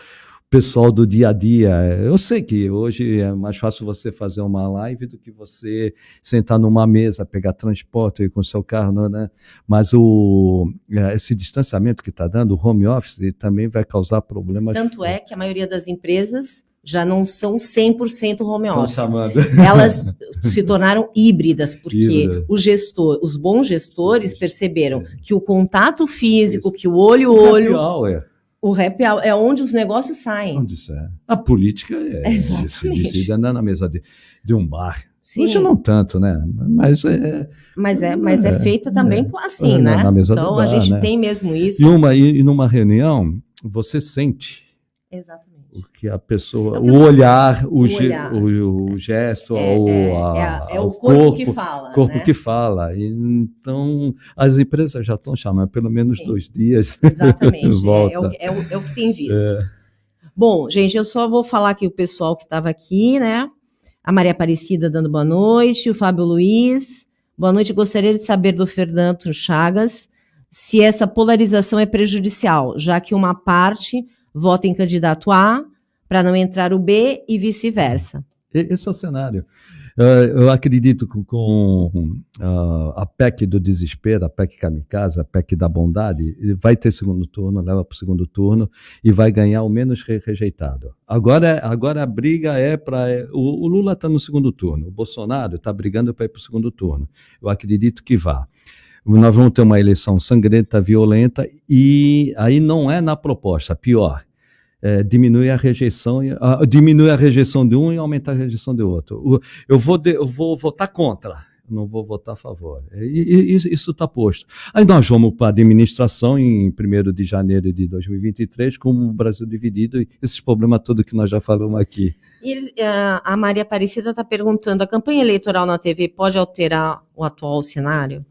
pessoal do dia a dia. Eu sei que hoje é mais fácil você fazer uma live do que você sentar numa mesa, pegar transporte com o seu carro, né? Mas esse distanciamento que está dando, o home office, também vai causar problemas. Tanto é que a maioria das empresas já não são 100% home office. Elas se tornaram híbridas, porque os bons gestores perceberam que o contato físico, que o olho... O happy hour é onde os negócios saem. A política é decidida na mesa de um bar. Sim. Hoje não tanto, né? Mas é feita também assim, né? Na mesa então do bar, a gente né? tem mesmo isso. E numa reunião, você sente. Exatamente. O que a pessoa, o olhar, o gesto, o corpo que fala. O corpo que fala. Então, as empresas já estão chamando pelo menos 2 dias. Exatamente. É o que tem visto. Bom, gente, eu só vou falar aqui o pessoal que estava aqui, né? A Maria Aparecida dando boa noite, o Fábio Luiz. Boa noite, gostaria de saber do Fernando Chagas se essa polarização é prejudicial, já que uma parte vota em candidato A para não entrar o B e vice-versa. Esse é o cenário. Eu acredito que com a PEC do desespero, a PEC kamikaze, a PEC da bondade, vai ter segundo turno, leva para o segundo turno e vai ganhar o menos rejeitado. Agora a briga é para... O Lula está no segundo turno, o Bolsonaro está brigando para ir para o segundo turno. Eu acredito que vá. Nós vamos ter uma eleição sangrenta, violenta, e aí não é na proposta, pior. Diminui a rejeição de um e aumenta a rejeição do outro. Eu vou votar contra, não vou votar a favor. Isso está posto. Aí nós vamos para a administração em 1º de janeiro de 2023, com o Brasil dividido, e esses problemas todos que nós já falamos aqui. A Maria Aparecida está perguntando, a campanha eleitoral na TV pode alterar o atual cenário?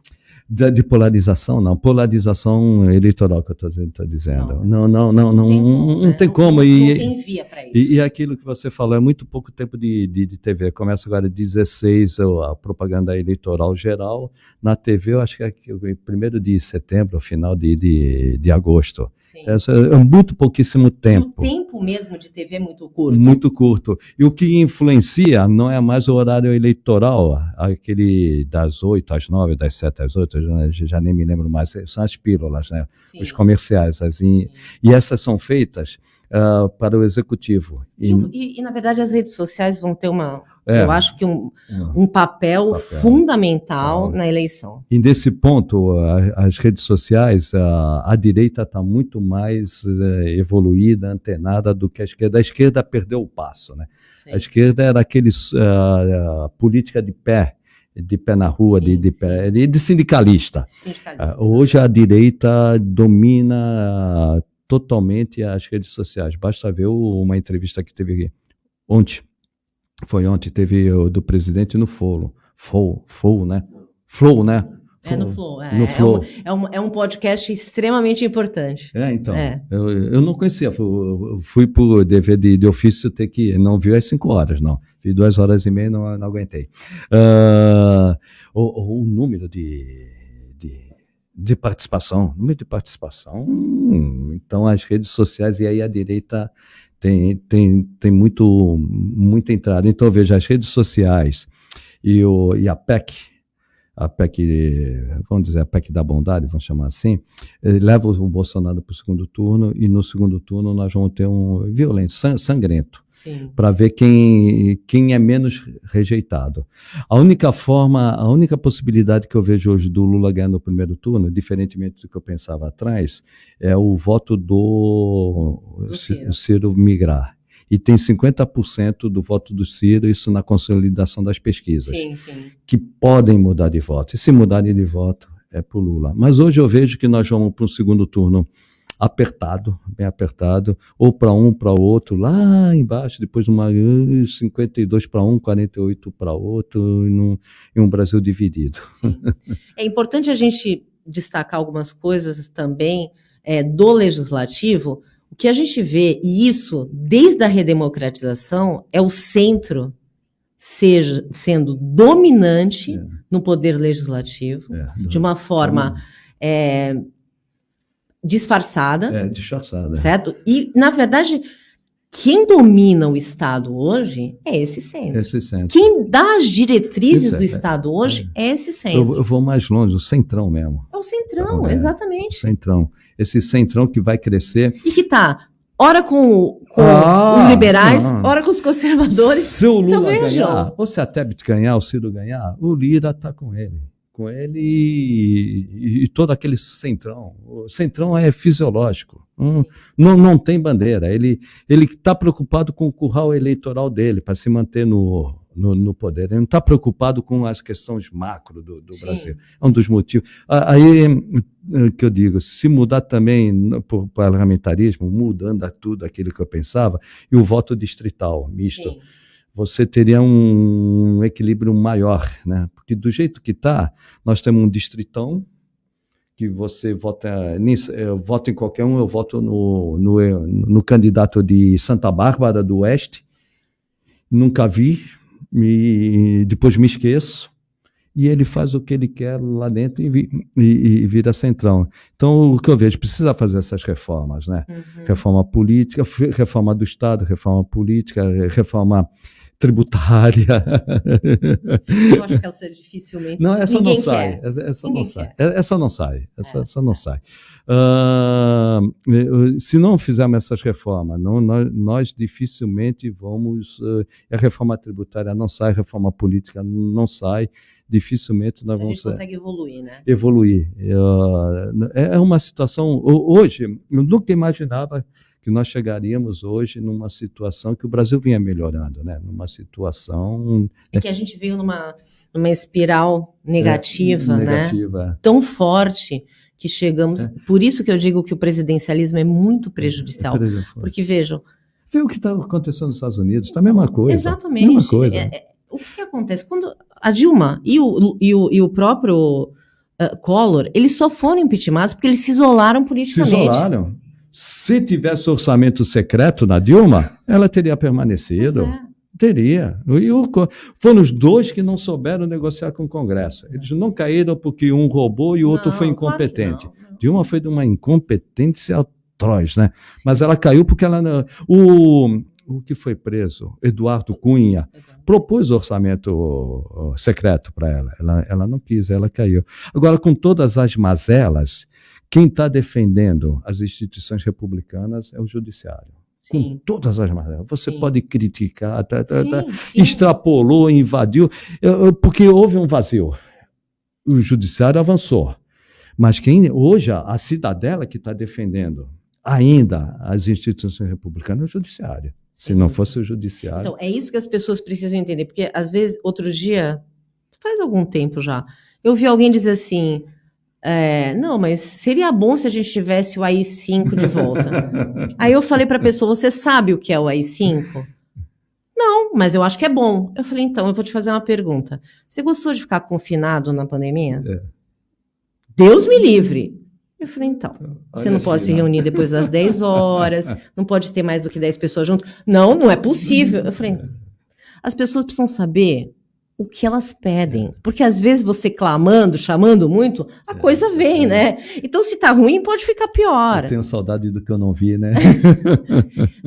De polarização, não. Polarização eleitoral que eu estou dizendo. Não tem como. Não tem via para isso. E aquilo que você falou, é muito pouco tempo de TV. Começa agora 16, a propaganda eleitoral geral. Na TV, eu acho que é 1º de setembro, final de agosto. É muito pouquíssimo tempo. O tempo mesmo de TV é muito curto. Muito curto. E o que influencia não é mais o horário eleitoral, aquele das 8 às 9, das 7 às 8, já nem me lembro mais, são as pílulas, né? Os comerciais. E essas são feitas para o executivo. E, na verdade, as redes sociais vão ter eu acho que um papel fundamental na eleição. E nesse ponto, as redes sociais, a direita está muito mais evoluída, antenada do que a esquerda. A esquerda perdeu o passo, né? A esquerda era política de pé na rua, de sindicalista. Hoje a direita domina totalmente as redes sociais. Basta ver uma entrevista que teve ontem. Foi ontem, teve do presidente no Flow, né? Flow, né? No Flow. No Flow. É um podcast extremamente importante. Então. Eu não conhecia. Fui por dever de ofício ter que... Não vi às 5 horas, não. Vi 2 horas e meia, não aguentei. O número de participação. Então, as redes sociais, e aí a direita tem muita entrada. Então, veja, as redes sociais e a PEC, vamos dizer, a PEC da bondade, vamos chamar assim, leva o Bolsonaro para o segundo turno, e no segundo turno nós vamos ter um violento, sangrento, para ver quem é menos rejeitado. A única possibilidade que eu vejo hoje do Lula ganhar no primeiro turno, diferentemente do que eu pensava atrás, é o voto do Ciro migrar. E tem 50% do voto do Ciro, isso na consolidação das pesquisas, que podem mudar de voto. E se mudarem de voto, é para o Lula. Mas hoje eu vejo que nós vamos para um segundo turno bem apertado, ou para um, para o outro, lá embaixo, depois de 52 para um, 48 para outro, em um Brasil dividido. É importante a gente destacar algumas coisas também do legislativo. O que a gente vê, e isso desde a redemocratização, é o centro sendo dominante no poder legislativo, de uma forma disfarçada. Disfarçada. Certo? E, na verdade, quem domina o Estado hoje é esse centro. Quem dá as diretrizes do Estado hoje é esse centro. Eu vou mais longe, o centrão mesmo. É o centrão, exatamente. O centrão. Esse centrão que vai crescer. E que está, ora com os liberais, ora com os conservadores. Se o Lula ganhar, ou se a Tebet ganhar, o Ciro ganhar, o Lira está com ele. E todo aquele centrão. O centrão é fisiológico. Não tem bandeira. Ele está preocupado com o curral eleitoral dele, para se manter no poder. Ele não está preocupado com as questões macro do Brasil. É um dos motivos. Aí que eu digo, se mudar também por parlamentarismo, mudando tudo aquilo que eu pensava, e o voto distrital misto, você teria um equilíbrio maior, né? Porque do jeito que está, nós temos um distritão que você vota nisso, eu voto em qualquer um, eu voto no candidato de Santa Bárbara do Oeste, nunca vi, depois me esqueço, e ele faz o que ele quer lá dentro e vira centrão. Então, o que eu vejo, precisa fazer essas reformas, né? Reforma política, reforma do Estado, reforma política, reforma tributária. Eu acho que essa dificilmente... Não, essa ninguém não sai. quer. Essa Ninguém não sai. quer. Essa não sai. Essa não sai. Se não fizermos essas reformas, nós dificilmente vamos... A reforma tributária não sai, a reforma política não sai, dificilmente nós vamos... A gente consegue evoluir, né? Evoluir. É uma situação... Hoje, eu nunca imaginava que nós chegaríamos hoje numa situação que o Brasil vinha melhorando, né? Numa situação... É que a gente veio numa espiral negativa, né? Tão forte que chegamos... Por isso que eu digo que o presidencialismo é muito prejudicial. Porque, vejam... Vê o que está acontecendo nos Estados Unidos, está a mesma coisa. Exatamente. Mesma coisa. O que acontece? Quando a Dilma e o próprio Collor, eles só foram impeachmentados porque eles se isolaram politicamente. Se isolaram. Se tivesse orçamento secreto na Dilma, ela teria permanecido. Teria. Foram os dois que não souberam negociar com o Congresso. Eles não caíram porque um roubou e o outro foi incompetente. Claro não. Dilma foi de uma incompetência atroz, né? Mas ela caiu porque ela... O que foi preso, Eduardo Cunha, propôs orçamento secreto para ela. Ela não quis, ela caiu. Agora, com todas as mazelas, quem está defendendo as instituições republicanas é o judiciário. Sim. Com todas as mazelas. Você pode criticar, extrapolou, invadiu, porque houve um vazio. O judiciário avançou. Mas hoje, a cidadela que está defendendo ainda as instituições republicanas é o judiciário. Se não fosse o judiciário... Então, é isso que as pessoas precisam entender, porque, às vezes, outro dia, faz algum tempo já, eu vi alguém dizer assim, não, mas seria bom se a gente tivesse o AI-5 de volta. Aí eu falei para a pessoa, você sabe o que é o AI-5? Não, mas eu acho que é bom. Eu falei, então, eu vou te fazer uma pergunta. Você gostou de ficar confinado na pandemia? Deus me livre! Eu falei, então, você não pode se reunir depois das 10 horas, não pode ter mais do que 10 pessoas junto. Não é possível. Eu falei, as pessoas precisam saber o que elas pedem, porque às vezes você clamando, chamando muito, a coisa vem, né? Então, se tá ruim, pode ficar pior. Eu tenho saudade do que eu não vi, né?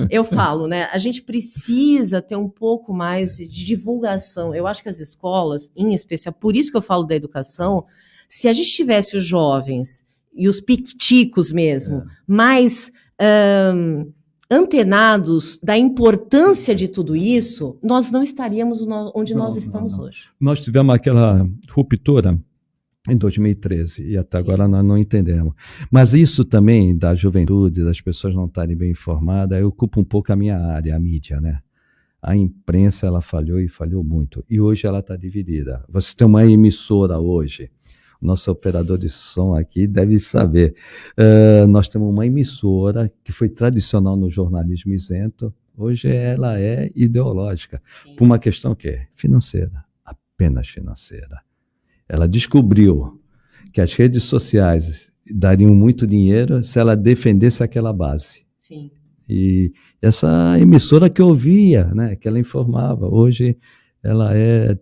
Eu falo, né? A gente precisa ter um pouco mais de divulgação. Eu acho que as escolas, em especial, por isso que eu falo da educação, se a gente tivesse os jovens... e os piquiticos mesmo, mais antenados da importância de tudo isso, nós não estaríamos onde nós estamos hoje. Nós tivemos aquela ruptura em 2013, e até agora nós não entendemos. Mas isso também da juventude, das pessoas não estarem bem informadas, ocupa um pouco a minha área, a mídia, né? A imprensa, ela falhou e falhou muito. E hoje ela está dividida. Você tem uma emissora hoje, nosso operador de som aqui deve saber. Nós temos uma emissora que foi tradicional no jornalismo isento, hoje ela é ideológica, por uma questão que é financeira, apenas financeira. Ela descobriu que as redes sociais dariam muito dinheiro se ela defendesse aquela base. Sim. E essa emissora que eu via, né, que ela informava, hoje... ela é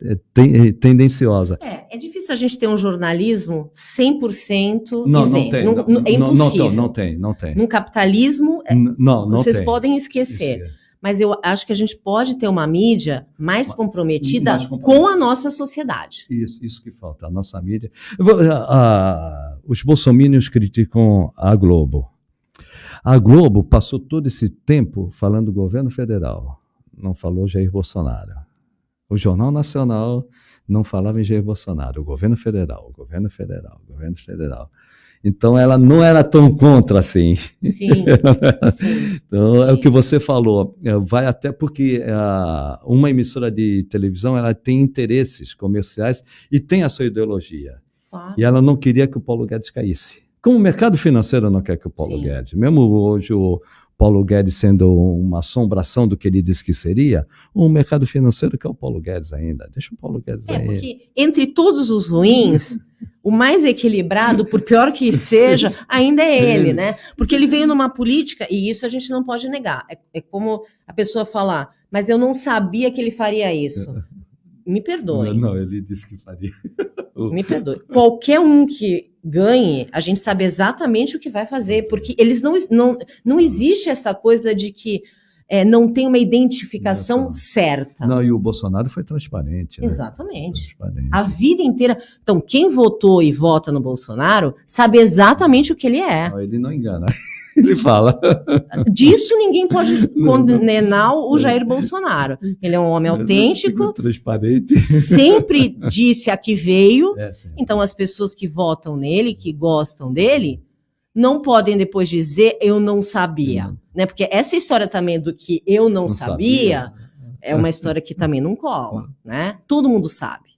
tendenciosa. É difícil a gente ter um jornalismo 100% não isento. Tem. É impossível. Não tem. No capitalismo, vocês tem. Podem esquecer. Mas eu acho que a gente pode ter uma mídia mais comprometida com a nossa sociedade. Isso que falta, a nossa mídia. Os bolsominions criticam a Globo. A Globo passou todo esse tempo falando do governo federal. Não falou Jair Bolsonaro. O Jornal Nacional não falava em Jair Bolsonaro, o governo federal. Então, ela não era tão contra assim. Sim. Então, é o que você falou. Vai até porque uma emissora de televisão ela tem interesses comerciais e tem a sua ideologia. Claro. E ela não queria que o Paulo Guedes caísse. Como o mercado financeiro não quer que o Paulo Guedes, mesmo hoje o Paulo Guedes sendo uma assombração do que ele disse que seria, o mercado financeiro quer o Paulo Guedes ainda. Deixa o Paulo Guedes aí. Porque entre todos os ruins, o mais equilibrado, por pior que seja, ainda é ele, né? Porque ele veio numa política, e isso a gente não pode negar. É como a pessoa falar, mas eu não sabia que ele faria isso. Me perdoe. Não, ele disse que faria. Me perdoe. Qualquer um que ganhe, a gente sabe exatamente o que vai fazer, porque eles não existe essa coisa de que não tem uma identificação certa. Não, e o Bolsonaro foi transparente. Né? Exatamente. Transparente. A vida inteira. Então, quem votou e vota no Bolsonaro sabe exatamente o que ele é. Não, ele não engana. Ele fala. Disso ninguém pode condenar o Jair Bolsonaro. Ele é um homem autêntico, transparente. Sempre disse a que veio. Então, as pessoas que votam nele, que gostam dele, não podem depois dizer eu não sabia. Né? Porque essa história também do que eu não sabia é uma história que também não cola. Né? Todo mundo sabe.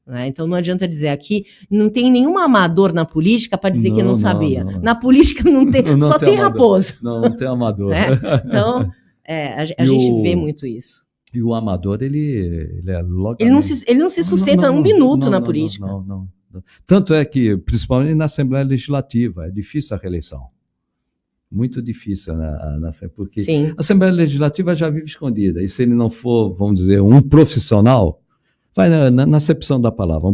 Né? Então não adianta dizer aqui, não tem nenhum amador na política para dizer que não sabia. Não. Na política não tem, só tem raposa. Não tem amador. Né? Então, a gente vê muito isso. E o amador, ele é logo. Ele não se sustenta um minuto na política. Não. Tanto é que, principalmente na Assembleia Legislativa, é difícil a reeleição. Muito difícil, porque Sim. A Assembleia Legislativa já vive escondida. E se ele não for, vamos dizer, um profissional, vai na acepção da palavra.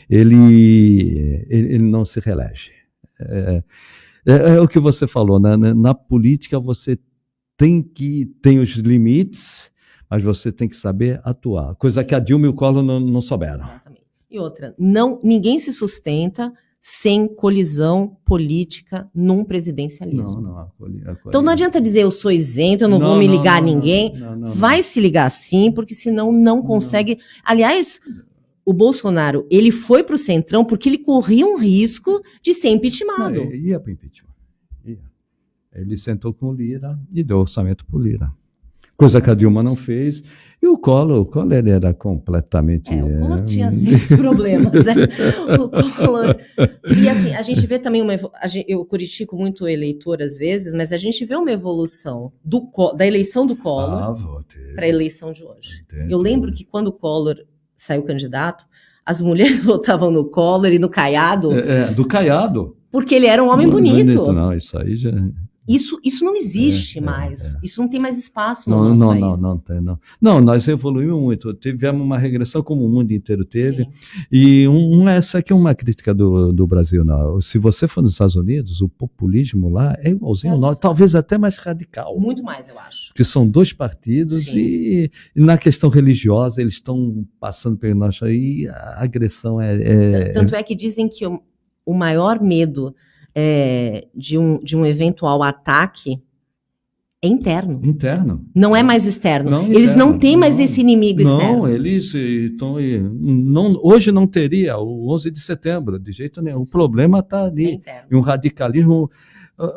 Ele não se reelege. É o que você falou. Na política, você tem os limites, mas você tem que saber atuar. Coisa que a Dilma e o Collor não souberam. Exatamente. E outra, ninguém se sustenta sem colisão política num presidencialismo. Não. Então não adianta dizer eu sou isento, eu não vou me ligar a ninguém. Vai se ligar sim, porque senão não consegue. Aliás, o Bolsonaro, ele foi para o Centrão porque ele corria um risco de ser impeachmentado. Ia para o impeachment. Ele sentou com o Lira e deu orçamento para o Lira. Coisa que a Dilma não fez. E o Collor ele era completamente... O Collor tinha sérios problemas, né? O Collor... E assim, a gente vê também eu critico muito o eleitor às vezes, mas a gente vê uma evolução da eleição do Collor para a eleição de hoje. Eu lembro que quando o Collor saiu candidato, as mulheres votavam no Collor e no Caiado. Do Caiado. Porque ele era um homem bonito. Não, isso aí já... Isso não existe mais. Isso não tem mais espaço no nosso país. Não tem, não. Não, nós evoluímos muito. Tivemos uma regressão como o mundo inteiro teve. Sim. E essa aqui é uma crítica do Brasil. Não. Se você for nos Estados Unidos, o populismo lá é igualzinho ao nosso, talvez até mais radical. Muito mais, eu acho. Porque são dois partidos e na questão religiosa eles estão passando pelo nosso... E a agressão Tanto é que dizem que o maior medo... de um eventual ataque é interno. Interno. Não é mais externo. Não, eles não têm mais esse inimigo externo. Não, eles estão... Hoje não teria o 11 de setembro, de jeito nenhum. O problema está ali. E um radicalismo,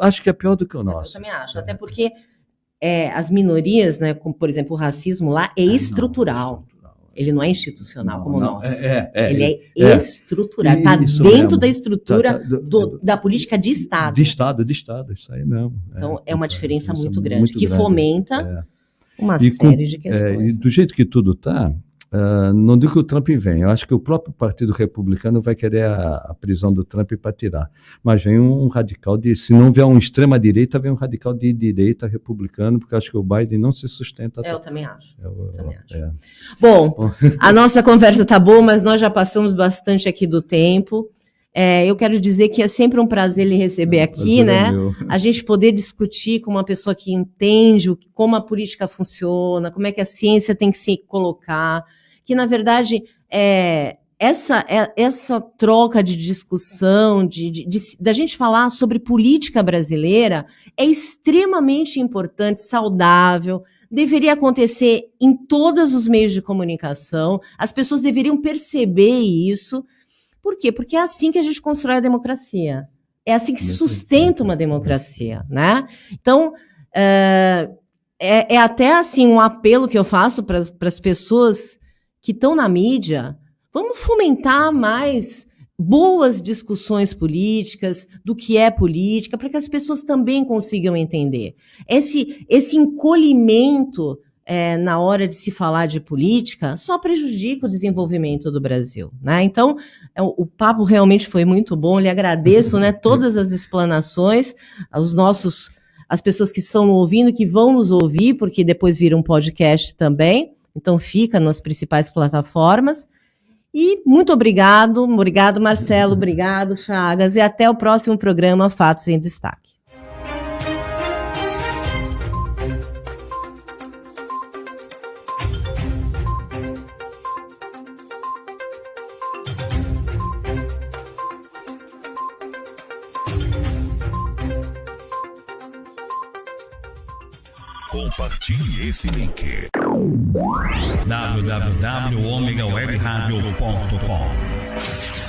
acho que é pior do que o nosso. Eu também acho. Até porque as minorias, né, como por exemplo o racismo lá, é estrutural. Ele não é institucional como o nosso. Ele é estrutural. Está dentro da estrutura da política de Estado. De Estado, isso aí mesmo. Então, é uma diferença muito grande, que fomenta uma série de questões. E do jeito que tudo está, não digo que o Trump vem, eu acho que o próprio Partido Republicano vai querer a prisão do Trump para tirar. Mas vem um radical se não vier um extrema-direita, vem um radical de direita republicano, porque eu acho que o Biden não se sustenta. Eu também acho. Bom, a nossa conversa está boa, mas nós já passamos bastante aqui do tempo. Eu quero dizer que é sempre um prazer lhe receber aqui, né? A gente poder discutir com uma pessoa que entende como a política funciona, como é que a ciência tem que se colocar, que, na verdade, essa troca de discussão, da gente falar sobre política brasileira, é extremamente importante, saudável, deveria acontecer em todos os meios de comunicação, as pessoas deveriam perceber isso. Por quê? Porque é assim que a gente constrói a democracia. É assim que se sustenta uma democracia, né? Então, é até assim um apelo que eu faço para as pessoas que estão na mídia. Vamos fomentar mais boas discussões políticas, do que é política, para que as pessoas também consigam entender. Esse encolhimento na hora de se falar de política, só prejudica o desenvolvimento do Brasil, né? Então, o papo realmente foi muito bom, lhe agradeço, né, todas as explanações, as pessoas que estão ouvindo, que vão nos ouvir, porque depois vira um podcast também, então fica nas principais plataformas. E muito obrigado Marcelo, obrigado Chagas, e até o próximo programa Fatos em Destaque. Compartilhe esse link. www.omegawebradio.com